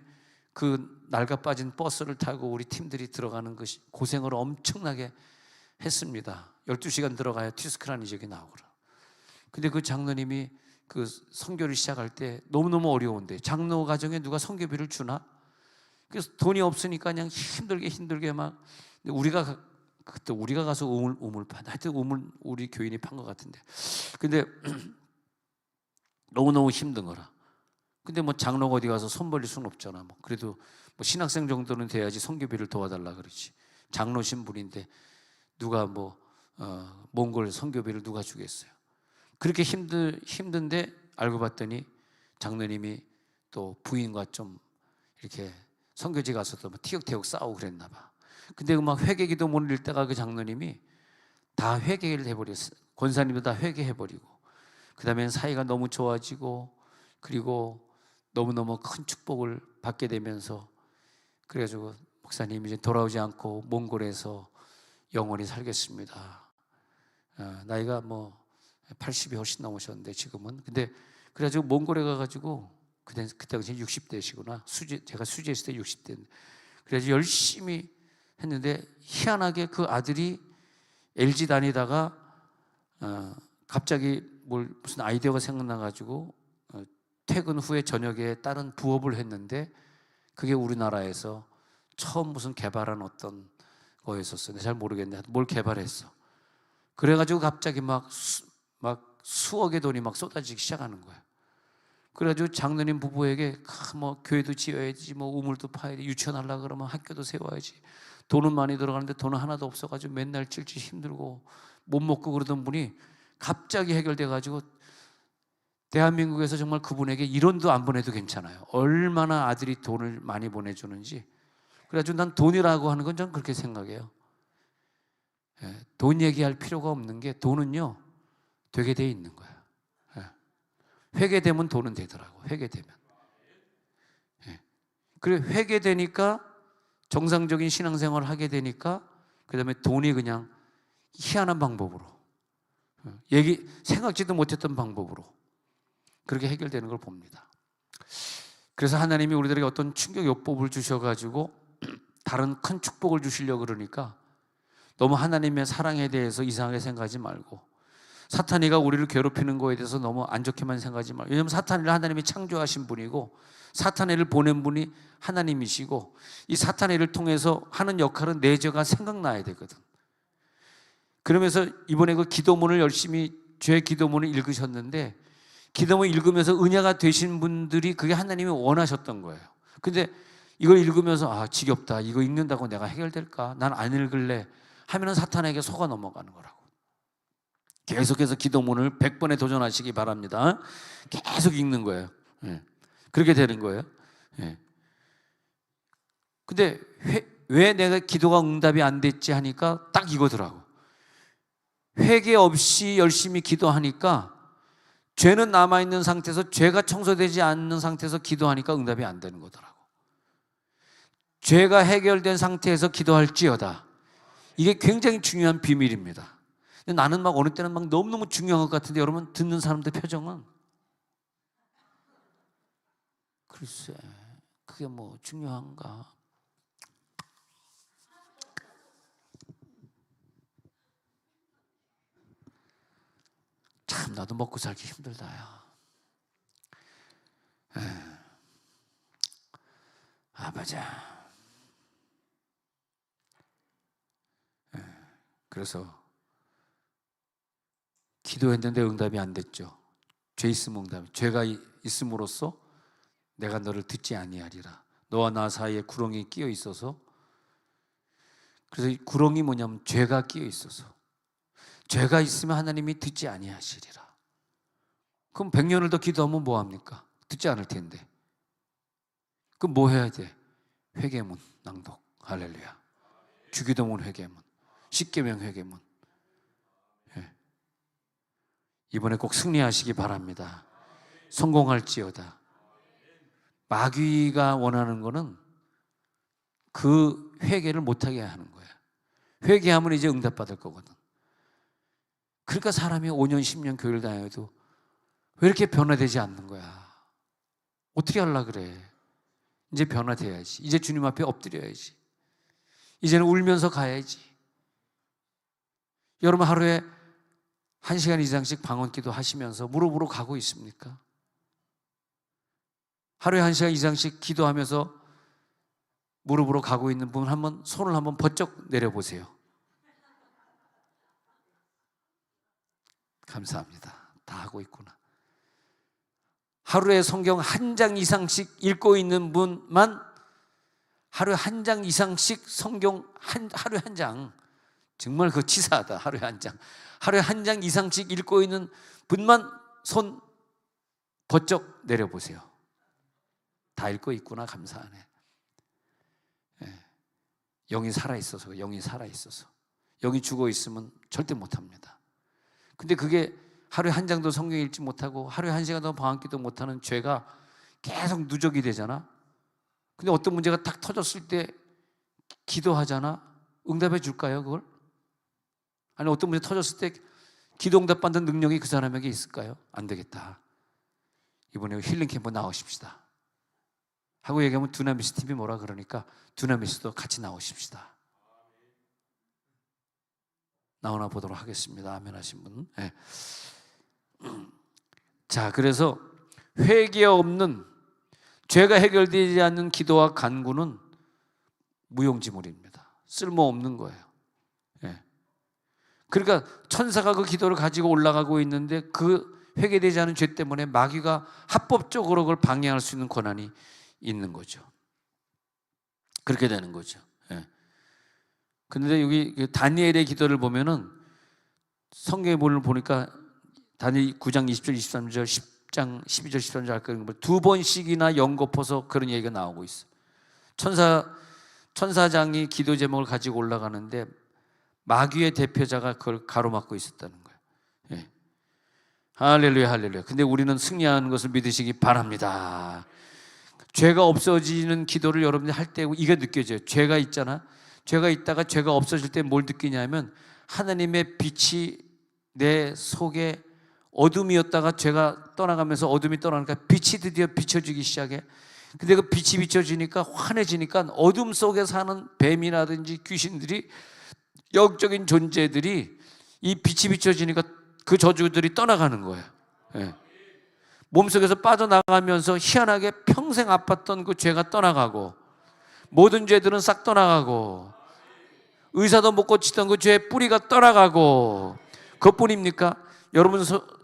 그 낡아 빠진 버스를 타고 우리 팀들이 들어가는 것이 고생을 엄청나게 했습니다. 12시간 들어가야 튀스크라는 지역이 나오더라. 근데 그 장로님이 그 선교를 시작할 때 너무너무 어려운데, 장로 가정에 누가 선교비를 주나? 그래서 돈이 없으니까 그냥 힘들게 막, 그때 우리가 가서 우물 판, 하여튼 우리 교인이 판 것 같은데, 근데 너무너무 힘든 거라. 근데 뭐 장로가 어디 가서 손 벌릴 수는 없잖아. 뭐 그래도 뭐 신학생 정도는 돼야지 선교비를 도와달라 그러지. 장로 신분인데 누가 몽골 선교비를 누가 주겠어요? 그렇게 힘든데 알고 봤더니 장로님이 또 부인과 좀 이렇게 선교지 가서도 티격태격 싸우고 그랬나 봐. 근데 막 회개기도 못 읽다가 그 장로님이 다 회개를 해버렸어요. 권사님도 다 회개해버리고, 그 다음엔 사이가 너무 좋아지고, 그리고 너무너무 큰 축복을 받게 되면서, 그래가지고 목사님 이제 돌아오지 않고 몽골에서 영원히 살겠습니다. 나이가 80이 훨씬 넘으셨는데 지금은. 근데 그래가지고 몽골에 가가지고 그때 당시 60대시구나. 제가 수지했을 때 60대인데, 그래서 열심히 했는데 희한하게 그 아들이 LG 다니다가 갑자기 무슨 아이디어가 생각나가지고 퇴근 후에 저녁에 다른 부업을 했는데, 그게 우리나라에서 처음 무슨 개발한 어떤 거였었어요. 잘 모르겠는데 뭘 개발했어. 그래가지고 갑자기 막 수억의 돈이 막 쏟아지기 시작하는 거예요. 그래가지고 장로님 부부에게 교회도 지어야지, 우물도 파야 돼, 유치원 하려고 그러면 학교도 세워야지, 돈은 많이 들어가는데 돈은 하나도 없어가지고 맨날 찔찔 힘들고 못 먹고 그러던 분이 갑자기 해결돼가지고, 대한민국에서 정말 그분에게 1원도 안 보내도 괜찮아요. 얼마나 아들이 돈을 많이 보내주는지. 그래가지고 난 돈이라고 하는 건 전 그렇게 생각해요. 돈 얘기할 필요가 없는 게, 돈은요 되게 돼 있는 거예요. 회개되면 돈은 되더라고. 회개되면. 그래, 회개되니까 정상적인 신앙생활을 하게 되니까, 그 다음에 돈이 그냥 희한한 방법으로, 생각지도 못했던 방법으로 그렇게 해결되는 걸 봅니다. 그래서 하나님이 우리들에게 어떤 충격요법을 주셔가지고 다른 큰 축복을 주시려고 그러니까, 너무 하나님의 사랑에 대해서 이상하게 생각하지 말고, 사탄이가 우리를 괴롭히는 거에 대해서 너무 안 좋게만 생각하지 말고, 왜냐하면 사탄이를 하나님이 창조하신 분이고 사탄이를 보낸 분이 하나님이시고, 이 사탄이를 통해서 하는 역할은 내 죄가 생각나야 되거든. 그러면서 이번에 그 기도문을 열심히, 죄 기도문을 읽으셨는데, 기도문 읽으면서 은혜가 되신 분들이 그게 하나님이 원하셨던 거예요. 근데 이걸 읽으면서 지겹다, 이거 읽는다고 내가 해결될까, 난 안 읽을래 하면은 사탄에게 속아 넘어가는 거라고. 계속해서 기도문을 100번에 도전하시기 바랍니다. 계속 읽는 거예요. 그렇게 되는 거예요. 근데 왜 내가 기도가 응답이 안 됐지 하니까 딱 이거더라고. 회개 없이 열심히 기도하니까, 죄는 남아있는 상태에서, 죄가 청소되지 않는 상태에서 기도하니까 응답이 안 되는 거더라고. 죄가 해결된 상태에서 기도할지어다. 이게 굉장히 중요한 비밀입니다. 근데 나는 막 어느 때는 막 너무너무 중요한 것 같은데 여러분 듣는 사람들 표정은 글쎄 그게 뭐 중요한가? 참 나도 먹고 살기 힘들다 야. 맞아. 그래서 기도했는데 응답이 안 됐죠. 죄 있으면 응답. 죄가 있음으로써 내가 너를 듣지 아니하리라. 너와 나 사이에 구렁이 끼어 있어서, 그래서 이 구렁이 뭐냐면 죄가 끼어 있어서, 죄가 있으면 하나님이 듣지 아니하시리라. 그럼 100년을 더 기도하면 뭐 합니까? 듣지 않을 텐데. 그럼 뭐 해야 돼? 회개문 낭독. 할렐루야. 주기도문 회개문, 십계명 회개문. 예. 이번에 꼭 승리하시기 바랍니다. 성공할지어다. 마귀가 원하는 거는 그 회개를 못하게 하는 거야. 회개하면 이제 응답받을 거거든. 그러니까 사람이 5년 10년 교회를 다녀도 왜 이렇게 변화되지 않는 거야? 어떻게 하려고 그래? 이제 변화돼야지. 이제 주님 앞에 엎드려야지. 이제는 울면서 가야지. 여러분 하루에 1시간 이상씩 방언기도 하시면서 무릎으로 가고 있습니까? 하루에 1시간 이상씩 기도하면서 무릎으로 가고 있는 분 한번 손을 한번 번쩍 내려보세요. 감사합니다. 다 하고 있구나. 하루에 성경 1장 이상씩 읽고 있는 분만 하루에 1장 이상씩 성경 하루에 1장, 정말 그거 치사하다. 하루에 1장, 하루에 1장 이상씩 읽고 있는 분만 손 번쩍 내려보세요. 다 읽고 있구나. 감사하네. 영이 살아있어서, 영이 살아있어서. 영이 죽어있으면 절대 못합니다. 근데 그게 하루에 1장도 성경 읽지 못하고 하루에 1시간도 방언기도 못하는 죄가 계속 누적이 되잖아. 근데 어떤 문제가 딱 터졌을 때 기도하잖아. 응답해 줄까요, 그걸? 아니 어떤 문제 터졌을 때 기도 응답 받는 능력이 그 사람에게 있을까요? 안 되겠다. 이번에 힐링 캠프 나오십시다 하고 얘기하면 두나미스 팀이 뭐라 그러니까 두나미스도 같이 나오십시다. 나오나 보도록 하겠습니다. 아멘 하신 분. 네. 자, 그래서 회개 없는, 죄가 해결되지 않는 기도와 간구는 무용지물입니다. 쓸모없는 거예요. 네. 그러니까 천사가 그 기도를 가지고 올라가고 있는데 그 회개되지 않은 죄 때문에 마귀가 합법적으로 그걸 방해할 수 있는 권한이 있는 거죠. 그렇게 되는 거죠. 그런데 여기 다니엘의 기도를 보면은 성경에 보니까 다니엘 9장 20절 23절 10장 12절 13절 할 거예요. 두 번씩이나 연거푸서 그런 얘기가 나오고 있어요. 천사장이 기도 제목을 가지고 올라가는데 마귀의 대표자가 그걸 가로막고 있었다는 거예요. 예. 할렐루야, 할렐루야. 근데 우리는 승리하는 것을 믿으시기 바랍니다. 죄가 없어지는 기도를 여러분들이 할 때 이게 느껴져요. 죄가 있잖아. 죄가 있다가 죄가 없어질 때 뭘 느끼냐면 하나님의 빛이 내 속에, 어둠이었다가 죄가 떠나가면서 어둠이 떠나니까 빛이 드디어 비춰지기 시작해. 근데 그 빛이 비춰지니까 환해지니까 어둠 속에 사는 뱀이라든지 귀신들이, 영적인 존재들이 이 빛이 비춰지니까 그 저주들이 떠나가는 거예요. 예. 몸속에서 빠져나가면서 희한하게 평생 아팠던 그 죄가 떠나가고, 모든 죄들은 싹 떠나가고, 의사도 못 고치던 그 죄의 뿌리가 떠나가고. 그것뿐입니까?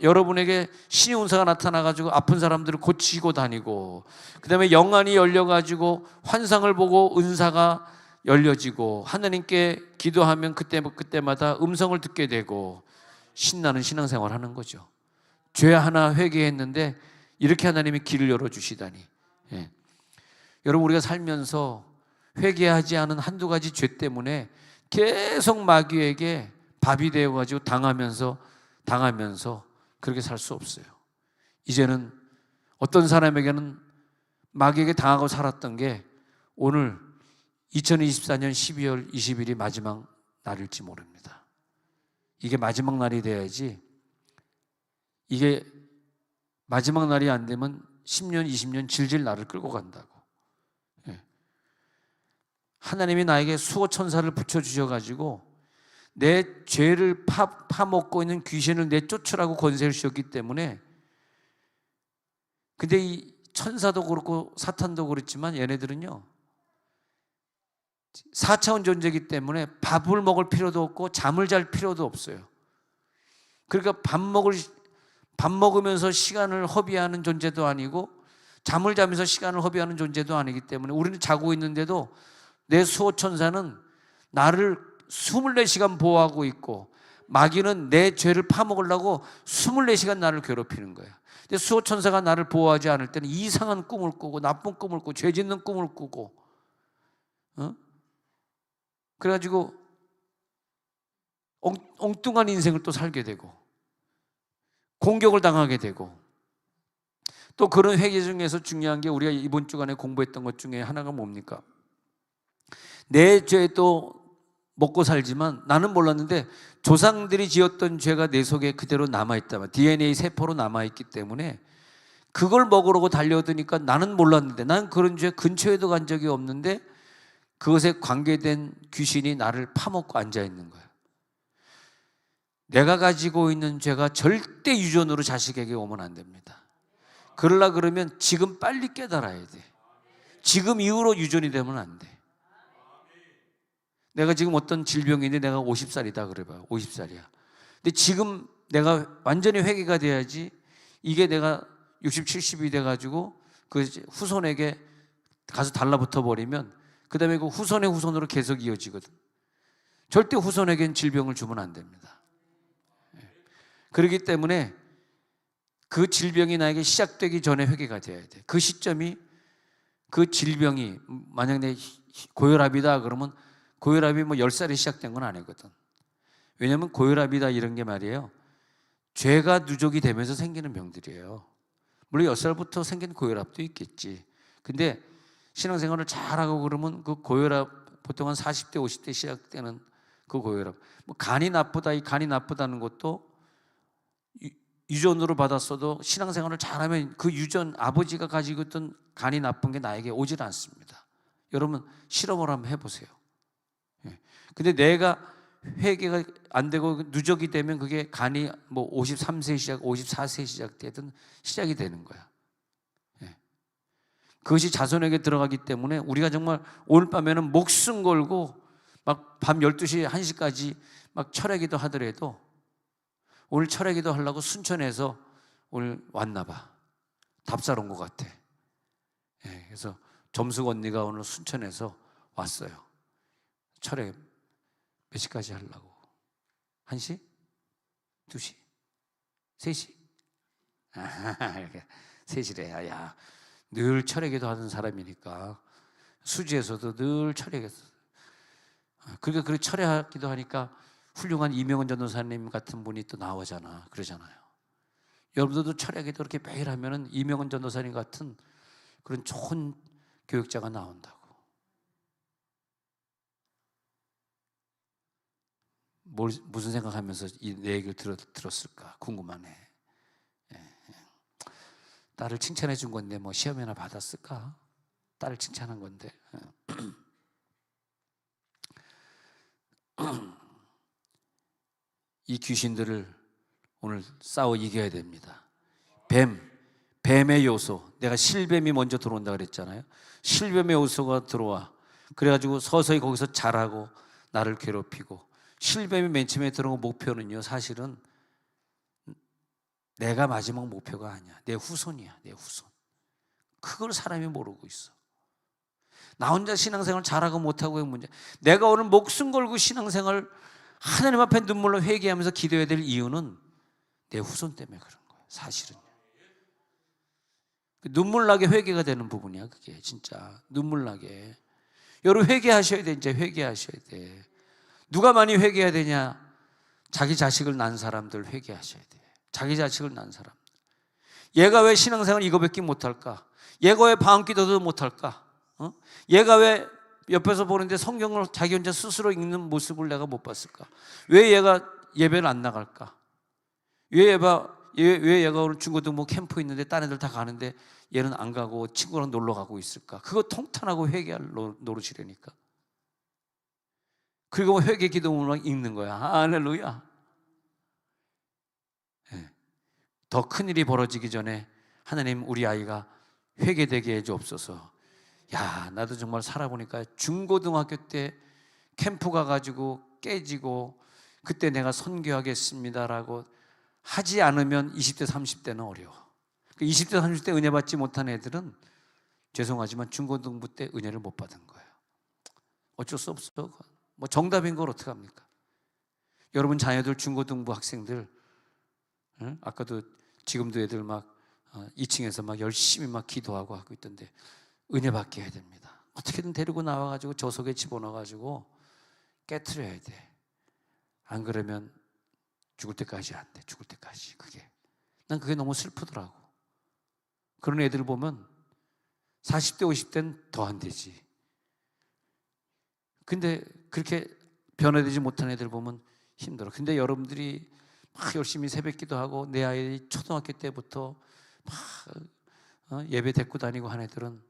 여러분에게 신의 운사가 나타나가지고 아픈 사람들을 고치고 다니고, 그 다음에 영안이 열려가지고 환상을 보고 은사가 열려지고, 하나님께 기도하면 그때마다 음성을 듣게 되고, 신나는 신앙생활 하는 거죠. 죄 하나 회개했는데 이렇게 하나님이 길을 열어주시다니. 예. 여러분, 우리가 살면서 회개하지 않은 한두 가지 죄 때문에 계속 마귀에게 밥이 되어가지고 당하면서 그렇게 살 수 없어요. 이제는 어떤 사람에게는 마귀에게 당하고 살았던 게 오늘 2024년 12월 20일이 마지막 날일지 모릅니다. 이게 마지막 날이 돼야지. 이게 마지막 날이 안 되면 10년, 20년 질질 나를 끌고 간다고. 예. 하나님이 나에게 수호 천사를 붙여주셔가지고 내 죄를 파먹고 있는 귀신을 내쫓으라고 권세를 주셨기 때문에. 근데 이 천사도 그렇고 사탄도 그렇지만 얘네들은요 4차원 존재이기 때문에 밥을 먹을 필요도 없고 잠을 잘 필요도 없어요. 그러니까 밥 먹으면서 시간을 허비하는 존재도 아니고 잠을 자면서 시간을 허비하는 존재도 아니기 때문에 우리는 자고 있는데도 내 수호천사는 나를 24시간 보호하고 있고 마귀는 내 죄를 파먹으려고 24시간 나를 괴롭히는 거야. 근데 수호천사가 나를 보호하지 않을 때는 이상한 꿈을 꾸고 나쁜 꿈을 꾸고 죄 짓는 꿈을 꾸고 그래가지고 엉뚱한 인생을 또 살게 되고 공격을 당하게 되고. 또 그런 회개 중에서 중요한 게 우리가 이번 주간에 공부했던 것 중에 하나가 뭡니까? 내 죄도 먹고 살지만 나는 몰랐는데 조상들이 지었던 죄가 내 속에 그대로 남아있다. DNA 세포로 남아있기 때문에 그걸 먹으려고 달려드니까 나는 몰랐는데, 난 그런 죄 근처에도 간 적이 없는데 그것에 관계된 귀신이 나를 파먹고 앉아있는 거야. 내가 가지고 있는 죄가 절대 유전으로 자식에게 오면 안 됩니다. 그러려 그러면 지금 빨리 깨달아야 돼. 지금 이후로 유전이 되면 안 돼. 내가 지금 어떤 질병인데 내가 50살이다 그래봐요. 50살이야. 근데 지금 내가 완전히 회개가 돼야지. 이게 내가 60, 70이 돼가지고 그 후손에게 가서 달라붙어 버리면 그 다음에 그 후손의 후손으로 계속 이어지거든. 절대 후손에겐 질병을 주면 안 됩니다. 그렇기 때문에 그 질병이 나에게 시작되기 전에 회개가 돼야 돼. 그 시점이, 그 질병이 만약 내 고혈압이다 그러면 고혈압이 뭐 10살에 시작된 건 아니거든. 왜냐하면 고혈압이다 이런 게 말이에요, 죄가 누적이 되면서 생기는 병들이에요. 물론 10살부터 생긴 고혈압도 있겠지. 근데 신앙생활을 잘하고 그러면 그 고혈압 보통 한 40대 50대 시작되는 그 고혈압, 뭐 간이 나쁘다, 이 간이 나쁘다는 것도 유전으로 받았어도 신앙생활을 잘하면 그 유전, 아버지가 가지고 있던 간이 나쁜 게 나에게 오질 않습니다. 여러분 실험을 한번 해보세요. 근데 내가 회개가 안 되고 누적이 되면 그게 간이 뭐 53세 시작, 54세 시작되든 시작이 되는 거야. 그것이 자손에게 들어가기 때문에 우리가 정말 오늘 밤에는 목숨 걸고 막 밤 12시, 1시까지 막 철회기도 하더라도 오늘 철회기도 하려고 순천에서 오늘 왔나 봐. 답사러 온 것 같아. 그래서 점숙 언니가 오늘 순천에서 왔어요. 철회 몇 시까지 하려고? 1시? 2시? 3시? 이렇게 3시래. 야, 늘 철회기도 하는 사람이니까 수지에서도 늘 철회기도. 그러니까 그렇게 철회하기도 하니까 훌륭한 이명은 전도사님 같은 분이 또 나오잖아. 그러잖아요. 여러분들도 철회기도 그렇게 매일 하면은 이명은 전도사님 같은 그런 좋은 교육자가 나온다고. 무슨 생각하면서 내 얘기를 들었을까 궁금하네. 딸을 칭찬해 준 건데 뭐 시험이나 받았을까? 딸을 칭찬한 건데. 이 귀신들을 오늘 싸워 이겨야 됩니다. 뱀의 요소. 내가 실뱀이 먼저 들어온다 그랬잖아요. 실뱀의 요소가 들어와. 그래가지고 서서히 거기서 자라고 나를 괴롭히고. 실뱀이 맨 처음에 들어온 목표는요, 사실은 내가 마지막 목표가 아니야. 내 후손이야. 내 후손. 그걸 사람이 모르고 있어. 나 혼자 신앙생활 잘하고 못하고의 문제. 내가 오늘 목숨 걸고 신앙생활 하나님 앞에 눈물로 회개하면서 기도해야 될 이유는 내 후손 때문에 그런 거예요. 사실은 눈물 나게 회개가 되는 부분이야. 그게 진짜 눈물 나게. 여러분 회개하셔야 돼. 이제 회개하셔야 돼. 누가 많이 회개해야 되냐? 자기 자식을 낳은 사람들 회개하셔야 돼. 자기 자식을 낳은 사람. 얘가 왜 신앙생활 이거밖에 못할까? 얘가 왜 방언기도도 못할까? 얘가 왜 옆에서 보는데 성경을 자기 혼자 스스로 읽는 모습을 내가 못 봤을까? 왜 얘가 예배를 안 나갈까? 왜 얘가 오늘 중고등부 캠프 있는데 딴 애들 다 가는데 얘는 안 가고 친구랑 놀러 가고 있을까? 그거 통탄하고 회개할 노릇이라니까. 그리고 회개 기도문을 읽는 거야. 할렐루야. 더 큰 일이 벌어지기 전에 하나님, 우리 아이가 회개되게 해주옵소서. 야, 나도 정말 살아보니까 중고등학교 때 캠프 가가지고 깨지고 그때 내가 선교하겠습니다라고 하지 않으면 20대 30대는 어려워. 20대 30대 은혜 받지 못한 애들은 죄송하지만 중고등부 때 은혜를 못 받은 거예요. 어쩔 수 없어. 뭐 정답인 걸 어떡합니까? 여러분 자녀들, 중고등부 학생들, 응? 아까도 지금도 애들 막 2층에서 막 열심히 막 기도하고 하고 있던데 은혜 받게 해야 됩니다. 어떻게든 데리고 나와가지고 저 속에 집어넣어가지고 깨트려야 돼. 안 그러면 죽을 때까지 안 돼. 죽을 때까지. 난 그게 너무 슬프더라고. 그런 애들 보면 40대 50대는 더 안 되지. 근데 그렇게 변화되지 못한 애들 보면 힘들어. 근데 여러분들이 막 열심히 새벽기도 하고 내 아이 초등학교 때부터 막 예배 데리고 다니고 한 애들은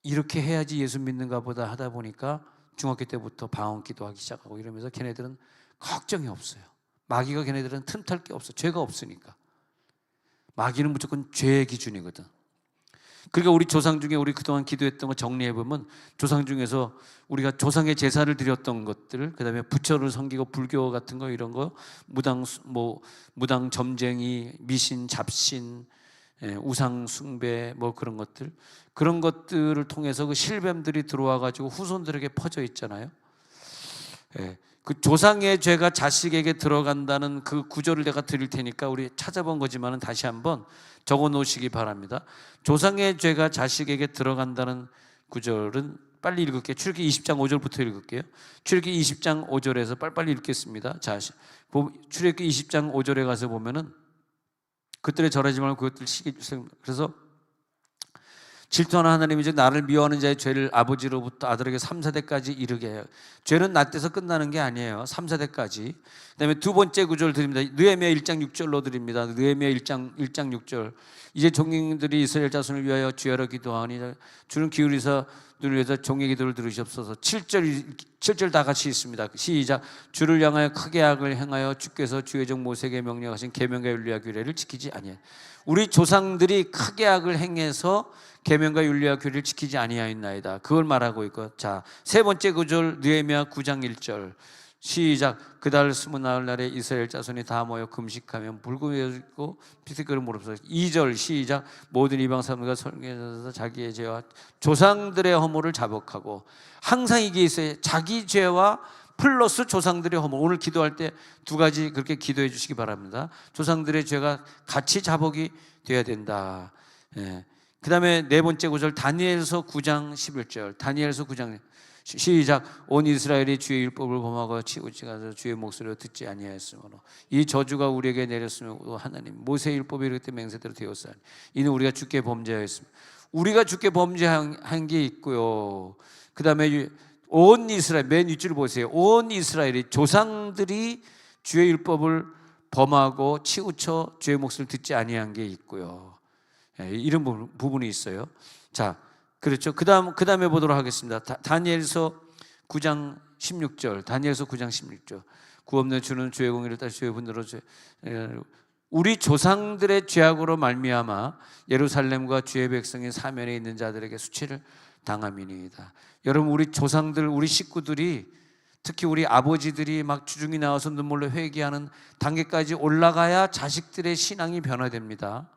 이렇게 해야지 예수 믿는가 보다 하다 보니까 중학교 때부터 방언기도 하기 시작하고 이러면서 걔네들은 걱정이 없어요. 마귀가 걔네들은 틈탈 게 없어. 죄가 없으니까. 마귀는 무조건 죄의 기준이거든. 그러니까 우리 조상 중에 우리 그동안 기도했던 거 정리해보면 조상 중에서 우리가 조상의 제사를 드렸던 것들, 그 다음에 부처를 섬기고 불교 같은 거 이런 거, 무당 점쟁이, 미신, 잡신, 우상 숭배 뭐 그런 것들을 통해서 그 실뱀들이 들어와가지고 후손들에게 퍼져 있잖아요. 그 조상의 죄가 자식에게 들어간다는 그 구절을 내가 드릴 테니까 우리 찾아본 거지만은 다시 한번 적어 놓으시기 바랍니다. 조상의 죄가 자식에게 들어간다는 구절은 빨리 읽을게요. 출애굽기 20장 5절부터 읽을게요. 출애굽기 20장 5절에서 빨리빨리 읽겠습니다. 자, 출애굽기 20장 5절에 가서 보면은 그들의 절하지 말고 그것들 시기 주세요. 그래서 질투하는 하나님이 이제 나를 미워하는 자의 죄를 아버지로부터 아들에게 3, 4대까지 이르게 해요. 죄는 낫때서 끝나는 게 아니에요. 3, 4대까지. 그다음에 두 번째 구절 드립니다. 느헤미야 1장 6절로 드립니다. 느헤미야 1장 6절. 이제 종인들이 이스라엘 자손을 위하여 주여라 기도하니 주는 기울이사 눈을 위해서 종의 기도를 들으시옵소서. 7절 다 같이 있습니다. 시작. 주를 향하여 크게 악을 행하여 주께서 주의 종 모세에게 명령하신 계명과 윤리와 규례를 지키지 아니하니. 우리 조상들이 크게 악을 행해서 계명과 윤리와 규례를 지키지 아니하였나이다. 그걸 말하고 있고, 자, 세 번째 구절 느헤미야 9장 1절 시작. 그달 20나흘 날에 이스라엘 자손이 다 모여 금식하면 붉은고 피색을 무릅서. 2절 시작. 모든 이방 사람들과 설교해서 자기의 죄와 조상들의 허물을 자복하고. 항상 이게 있어요. 자기 죄와 플러스 조상들의 허물. 오늘 기도할 때 두 가지 그렇게 기도해 주시기 바랍니다. 조상들의 죄가 같이 자복이 돼야 된다. 그 다음에 네 번째 구절 다니엘서 9장 11절. 다니엘서 9장 시작. 온 이스라엘이 주의 율법을 범하고 치우치 가서 주의 목소리를 듣지 아니하였으므로 이 저주가 우리에게 내렸으며 하나님 모세의 율법이 이렇게 맹세대로 되었사니 이는 우리가 주께 범죄하였습니다. 우리가 주께 범죄한 게 있고요. 그 다음에 온 이스라엘, 맨 윗줄 보세요. 온 이스라엘이 조상들이 주의 율법을 범하고 치우쳐 주의 목소리를 듣지 아니한 게 있고요. 이런 부분이 있어요. 자, 그렇죠. 그 다음에 보도록 하겠습니다. 다니엘서 9장 16절. 다니엘서 9장 16절. 구 없는 주는 주의 공의를 따라 주의 분노로 우리 조상들의 죄악으로 말미암아 예루살렘과 주의 백성이 사면에 있는 자들에게 수치를 당함이니이다. 여러분, 우리 조상들, 우리 식구들이, 특히 우리 아버지들이 막 주중이 나와서 눈물로 회개하는 단계까지 올라가야 자식들의 신앙이 변화됩니다.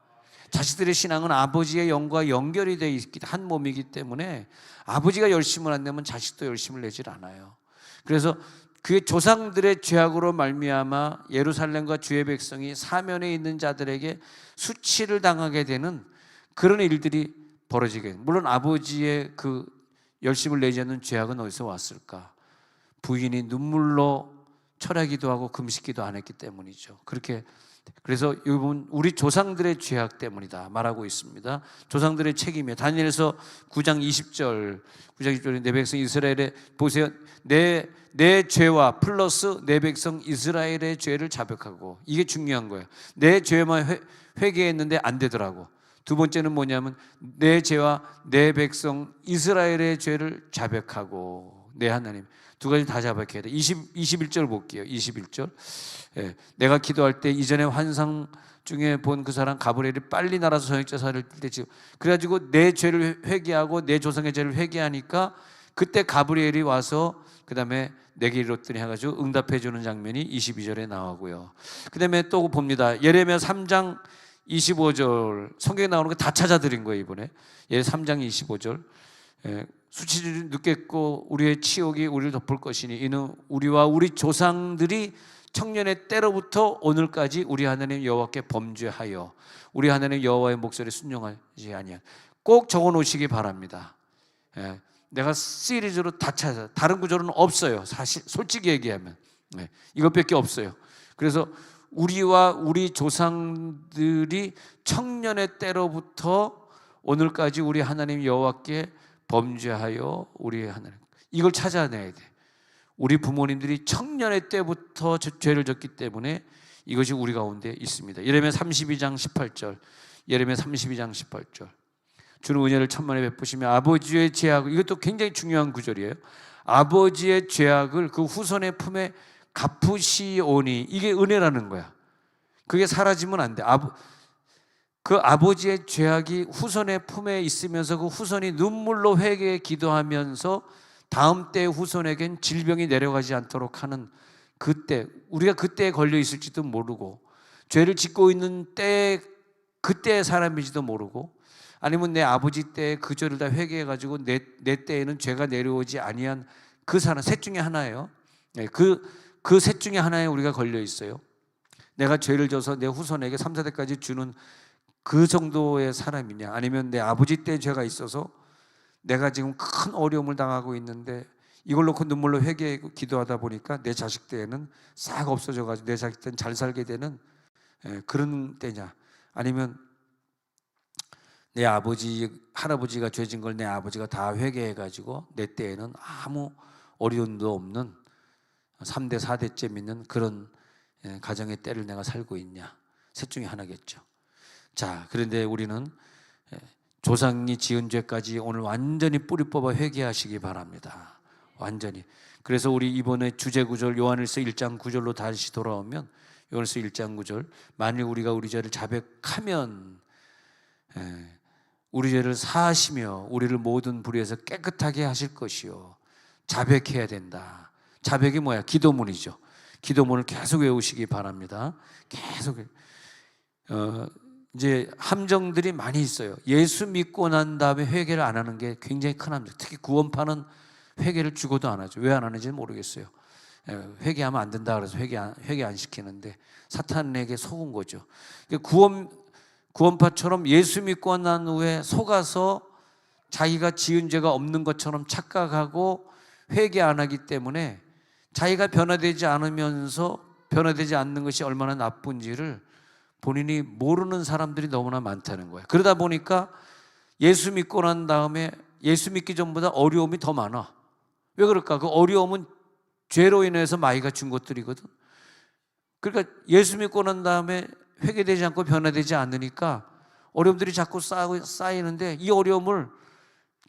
자식들의 신앙은 아버지의 영과 연결이 되어 있기, 한 몸이기 때문에 아버지가 열심을 안 내면 자식도 열심을 내질 않아요. 그래서 그의 조상들의 죄악으로 말미암아 예루살렘과 주의 백성이 사면에 있는 자들에게 수치를 당하게 되는 그런 일들이 벌어지게. 물론 아버지의 그 열심을 내지 않는 죄악은 어디서 왔을까? 부인이 눈물로 철야기도 하고 금식기도 안 했기 때문이죠. 그렇게 그래서 이 부분 우리 조상들의 죄악 때문이다 말하고 있습니다. 조상들의 책임이에요. 다니엘서 9장 20절, 9장 20절에 내 백성 이스라엘의, 보세요, 내 죄와 플러스 내 백성 이스라엘의 죄를 자백하고, 이게 중요한 거예요. 내 죄만 회개했는데 안 되더라고. 두 번째는 뭐냐면 내 죄와 내 백성 이스라엘의 죄를 자백하고, 내 하나님, 두 가지 다 자백해야 돼. 21절 볼게요. 21절. 예, 내가 기도할 때 이전에 환상 중에 본 그 사람 가브리엘이 빨리 날아서 성역제사를 뛸 때, 그래가지고 내 죄를 회개하고 내 조상의 죄를 회개하니까 그때 가브리엘이 와서 그 다음에 내게 이뤘더니 해가지고 응답해 주는 장면이 22절에 나오고요. 그 다음에 또 봅니다. 예레미야 3장 25절, 성경에 나오는 거 다 찾아드린 거예요 이번에. 예, 3장 25절. 수치를 늦겠고 우리의 치욕이 우리를 덮을 것이니 이는 우리와 우리 조상들이 청년의 때로부터 오늘까지 우리 하나님 여호와께 범죄하여 우리 하나님 여호와의 목소리에 순종하지 아니한. 꼭 적어 놓으시기 바랍니다. 내가 시리즈로 다 찾아, 다른 구절은 없어요. 사실 솔직히 얘기하면 이것밖에 없어요. 그래서 우리와 우리 조상들이 청년의 때로부터 오늘까지 우리 하나님 여호와께 범죄하여 우리 하나님, 이걸 찾아내야 돼. 우리 부모님들이 청년의 때부터 죄를 졌기 때문에 이것이 우리 가운데 있습니다. 예레미야 32장 18절, 예레미야 32장 18절. 주는 은혜를 천만에 베푸시며 아버지의 죄악을, 이것도 굉장히 중요한 구절이에요. 아버지의 죄악을 그 후손의 품에 갚으시오니, 이게 은혜라는 거야. 그게 사라지면 안 돼. 그 아버지의 죄악이 후손의 품에 있으면서 그 후손이 눈물로 회개에 기도하면서 다음 때 후손에겐 질병이 내려가지 않도록 하는 그때, 우리가 그때에 걸려 있을지도 모르고, 죄를 짓고 있는 때 그때의 사람인지도 모르고, 아니면 내 아버지 때 그 죄를 다 회개해가지고 내 때에는 죄가 내려오지 아니한 그 사람, 셋 중에 하나예요. 그 셋 중에 하나에 우리가 걸려 있어요. 내가 죄를 져서 내 후손에게 3, 4대까지 주는 그 정도의 사람이냐, 아니면 내 아버지 때 죄가 있어서 내가 지금 큰 어려움을 당하고 있는데 이걸 놓고 눈물로 회개하고 기도하다 보니까 내 자식 때에는 싹 없어져가지고 내 자식 때는 잘 살게 되는 그런 때냐, 아니면 내 아버지, 할아버지가 죄진 걸 내 아버지가 다 회개해가지고 내 때에는 아무 어려움도 없는 3대, 4대째 믿는 그런 가정의 때를 내가 살고 있냐. 셋 중에 하나겠죠. 자, 그런데 우리는 조상이 지은 죄까지 오늘 완전히 뿌리 뽑아 회개하시기 바랍니다. 완전히. 그래서 우리 이번에 주제 구절 요한일서 1장 9절로 다시 돌아오면, 요한일서 1장 9절, 만일 우리가 우리 죄를 자백하면 우리 죄를 사하시며 우리를 모든 불의에서 깨끗하게 하실 것이요. 자백해야 된다. 자백이 뭐야? 기도문이죠. 기도문을 계속 외우시기 바랍니다. 계속. 이제 함정들이 많이 있어요. 예수 믿고 난 다음에 회개를 안 하는 게 굉장히 큰 함정. 특히 구원파는 회개를 죽어도 안 하죠. 왜 안 하는지는 모르겠어요. 회개하면 안 된다 그래서 회개 안 시키는데 사탄에게 속은 거죠. 구원파처럼 예수 믿고 난 후에 속아서 자기가 지은 죄가 없는 것처럼 착각하고 회개 안 하기 때문에 자기가 변화되지 않으면서 변화되지 않는 것이 얼마나 나쁜지를 본인이 모르는 사람들이 너무나 많다는 거예요. 그러다 보니까 예수 믿고 난 다음에 예수 믿기 전보다 어려움이 더 많아. 왜 그럴까? 그 어려움은 죄로 인해서 마귀가 준 것들이거든. 그러니까 예수 믿고 난 다음에 회개되지 않고 변화되지 않으니까 어려움들이 자꾸 쌓이는데, 이 어려움을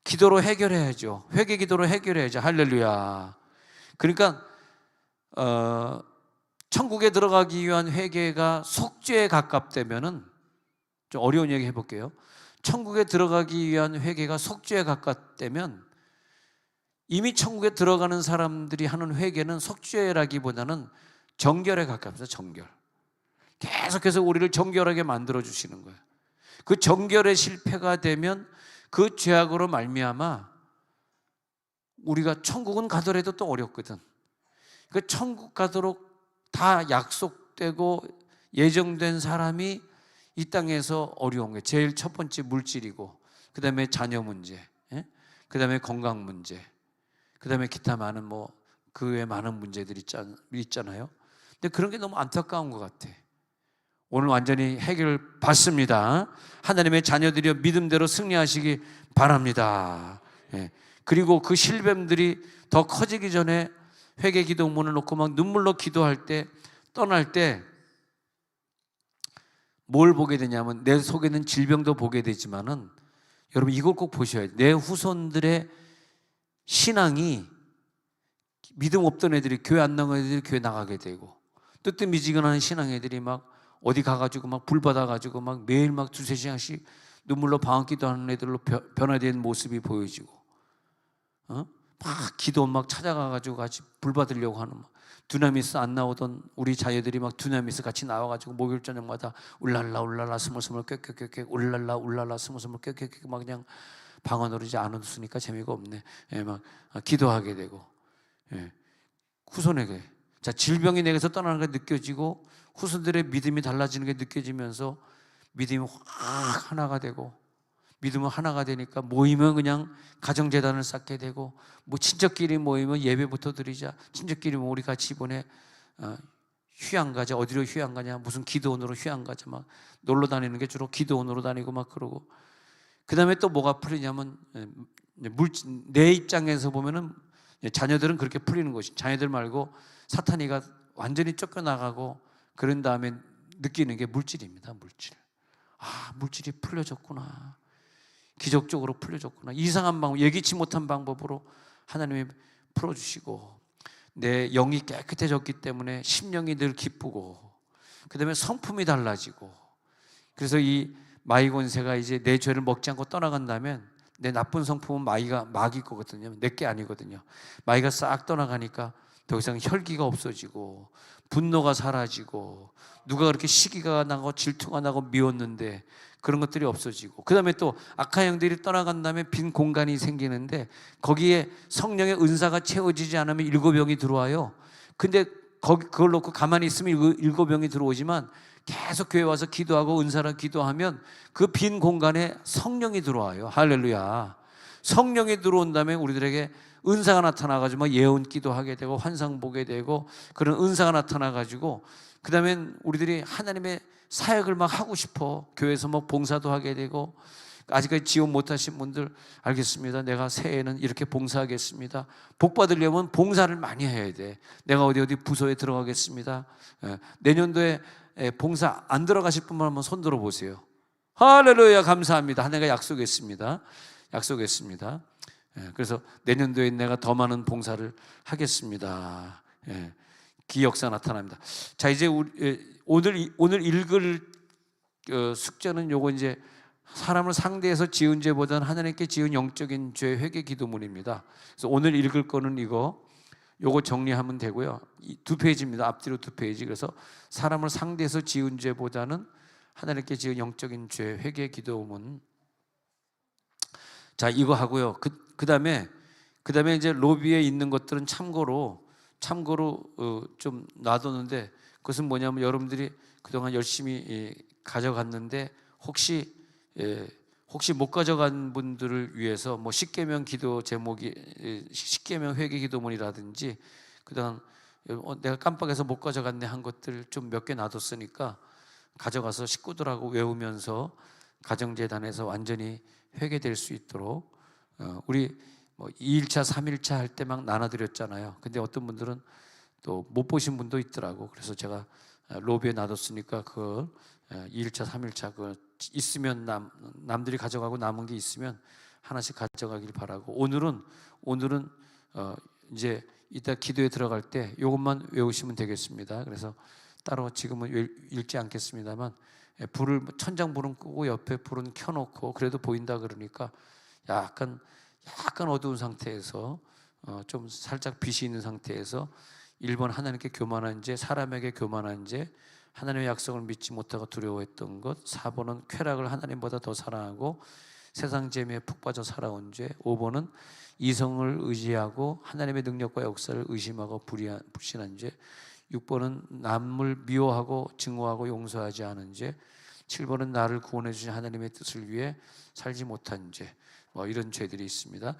기도로 해결해야죠. 회개 기도로 해결해야죠. 할렐루야. 그러니까 천국에 들어가기 위한 회개가 속죄에 가깝다면은, 좀 어려운 얘기 해볼게요. 천국에 들어가기 위한 회개가 속죄에 가깝다면 이미 천국에 들어가는 사람들이 하는 회개는 속죄라기보다는 정결에 가깝습니다. 정결. 계속해서 우리를 정결하게 만들어 주시는 거예요. 그 정결의 실패가 되면 그 죄악으로 말미암아 우리가 천국은 가더라도 또 어렵거든. 그 천국 가도록 다 약속되고 예정된 사람이 이 땅에서 어려운 게 제일 첫 번째 물질이고, 그 다음에 자녀 문제, 그 다음에 건강 문제, 그 다음에 기타 많은 그 외에 많은 문제들이 있잖아요. 근데 그런 게 너무 안타까운 것 같아. 오늘 완전히 해결 받습니다. 하나님의 자녀들이여 믿음대로 승리하시기 바랍니다. 예. 그리고 그 실뱀들이 더 커지기 전에 회개 기도문을 놓고 막 눈물로 기도할 때, 떠날 때 뭘 보게 되냐면 내 속에는 질병도 보게 되지만은 여러분 이걸 꼭 보셔야 돼요. 내 후손들의 신앙이, 믿음 없던 애들이, 교회 안 나간 애들이 교회 나가게 되고, 뜨뜻미지근한 신앙 애들이 막 어디 가가지고 막 불 받아가지고 막 매일 막 두세 시간씩 눈물로 방언기도 하는 애들로 변화된 모습이 보여지고, 막 기도 막 찾아가가지고 같이 불 받으려고 하는, 두나미스 안 나오던 우리 자녀들이 막 두나미스 같이 나와가지고 목요일 저녁마다 울랄라 울랄라 스물스물 꽥꽥꽥꽥 울랄라 울랄라 스물스물 꽥꽥꽥 막 그냥 방언으로 이제 안 웃으니까 재미가 없네. 예, 막 기도하게 되고, 예. 후손에게, 자, 질병이 내게서 떠나는 게 느껴지고 후손들의 믿음이 달라지는 게 느껴지면서 믿음이 확 하나가 되고, 믿음은 하나가 되니까 모이면 그냥 가정재단을 쌓게 되고, 뭐 친척끼리 모이면 예배부터 드리자, 친척끼리 뭐 우리 같이 이번에 휴양 가자, 어디로 휴양 가냐, 무슨 기도원으로 휴양 가자, 막 놀러 다니는 게 주로 기도원으로 다니고 막 그러고, 그 다음에 또 뭐가 풀리냐면 내 입장에서 보면은 자녀들은 그렇게 풀리는 것이, 자녀들 말고 사탄이가 완전히 쫓겨나가고 그런 다음에 느끼는 게 물질입니다. 물질. 아, 물질이 풀려졌구나, 기적적으로 풀려졌구나, 이상한 방법, 예기치 못한 방법으로 하나님이 풀어주시고, 내 영이 깨끗해졌기 때문에 심령이 늘 기쁘고, 그 다음에 성품이 달라지고, 그래서 이 마귀 권세가 이제 내 죄를 먹지 않고 떠나간다면 내 나쁜 성품은 마귀 거거든요. 내 게 아니거든요. 마귀가 싹 떠나가니까 더 이상 혈기가 없어지고 분노가 사라지고, 누가 그렇게 시기가 나고 질투가 나고 미웠는데 그런 것들이 없어지고, 그 다음에 또 악한 영들이 떠나간 다음에 빈 공간이 생기는데 거기에 성령의 은사가 채워지지 않으면 일곱 영이 들어와요. 근데 그걸 놓고 가만히 있으면 일곱 영이 들어오지만 계속 교회 와서 기도하고 은사를 기도하면 그 빈 공간에 성령이 들어와요. 할렐루야. 성령이 들어온다면 우리들에게 은사가 나타나가지고 예언 기도하게 되고 환상 보게 되고 그런 은사가 나타나가지고, 그 다음에 우리들이 하나님의 사역을 막 하고 싶어. 교회에서 막 봉사도 하게 되고, 아직까지 지원 못하신 분들, 알겠습니다, 내가 새해에는 이렇게 봉사하겠습니다. 복 받으려면 봉사를 많이 해야 돼. 내가 어디 부서에 들어가겠습니다. 내년도에 봉사 안 들어가실 분만 한번 손 들어보세요. 할렐루야, 감사합니다. 하나님과 약속했습니다. 그래서 내년도에 내가 더 많은 봉사를 하겠습니다. 기역사 나타납니다. 자, 이제 오늘 읽을 숙제는 요거, 이제 사람을 상대해서 지은 죄보다는 하나님께 지은 영적인 죄 회개 기도문입니다. 그래서 오늘 읽을 거는 요거 정리하면 되고요. 두 페이지입니다. 앞뒤로 두 페이지. 그래서 사람을 상대해서 지은 죄보다는 하나님께 지은 영적인 죄 회개 기도문. 자, 이거 하고요. 그 다음에 이제 로비에 있는 것들은 참고로 좀 놔뒀는데, 그것은 뭐냐면 여러분들이 그동안 열심히 가져갔는데 혹시 못 가져간 분들을 위해서 뭐 십계명 기도 제목이 십계명 회개 기도문이라든지, 그다음 내가 깜빡해서 못 가져갔네 한 것들 좀 몇 개 놔뒀으니까 가져가서 식구들하고 외우면서 가정재단에서 완전히 회개될 수 있도록, 우리 뭐 2일차 3일차 할 때 막 나눠드렸잖아요. 근데 어떤 분들은 또 못 보신 분도 있더라고. 그래서 제가 로비에 놔뒀으니까 그 2일차 3일차 그 있으면 남들이 가져가고 남은 게 있으면 하나씩 가져가길 바라고, 오늘은 이제 이따 기도에 들어갈 때 이것만 외우시면 되겠습니다. 그래서 따로 지금은 읽지 않겠습니다만, 천장 불은 끄고 옆에 불은 켜놓고, 그래도 보인다 그러니까 약간 어두운 상태에서 좀 살짝 빛이 있는 상태에서 1번 하나님께 교만한 죄, 사람에게 교만한 죄, 하나님의 약속을 믿지 못하고 두려워했던 것. 4번은 쾌락을 하나님보다 더 사랑하고 세상 재미에 푹 빠져 살아온 죄. 5번은 이성을 의지하고 하나님의 능력과 역사를 의심하고 불신한 죄. 6번은 남을 미워하고 증오하고 용서하지 않은 죄. 7번은 나를 구원해 주신 하나님의 뜻을 위해 살지 못한 죄. 뭐 이런 죄들이 있습니다.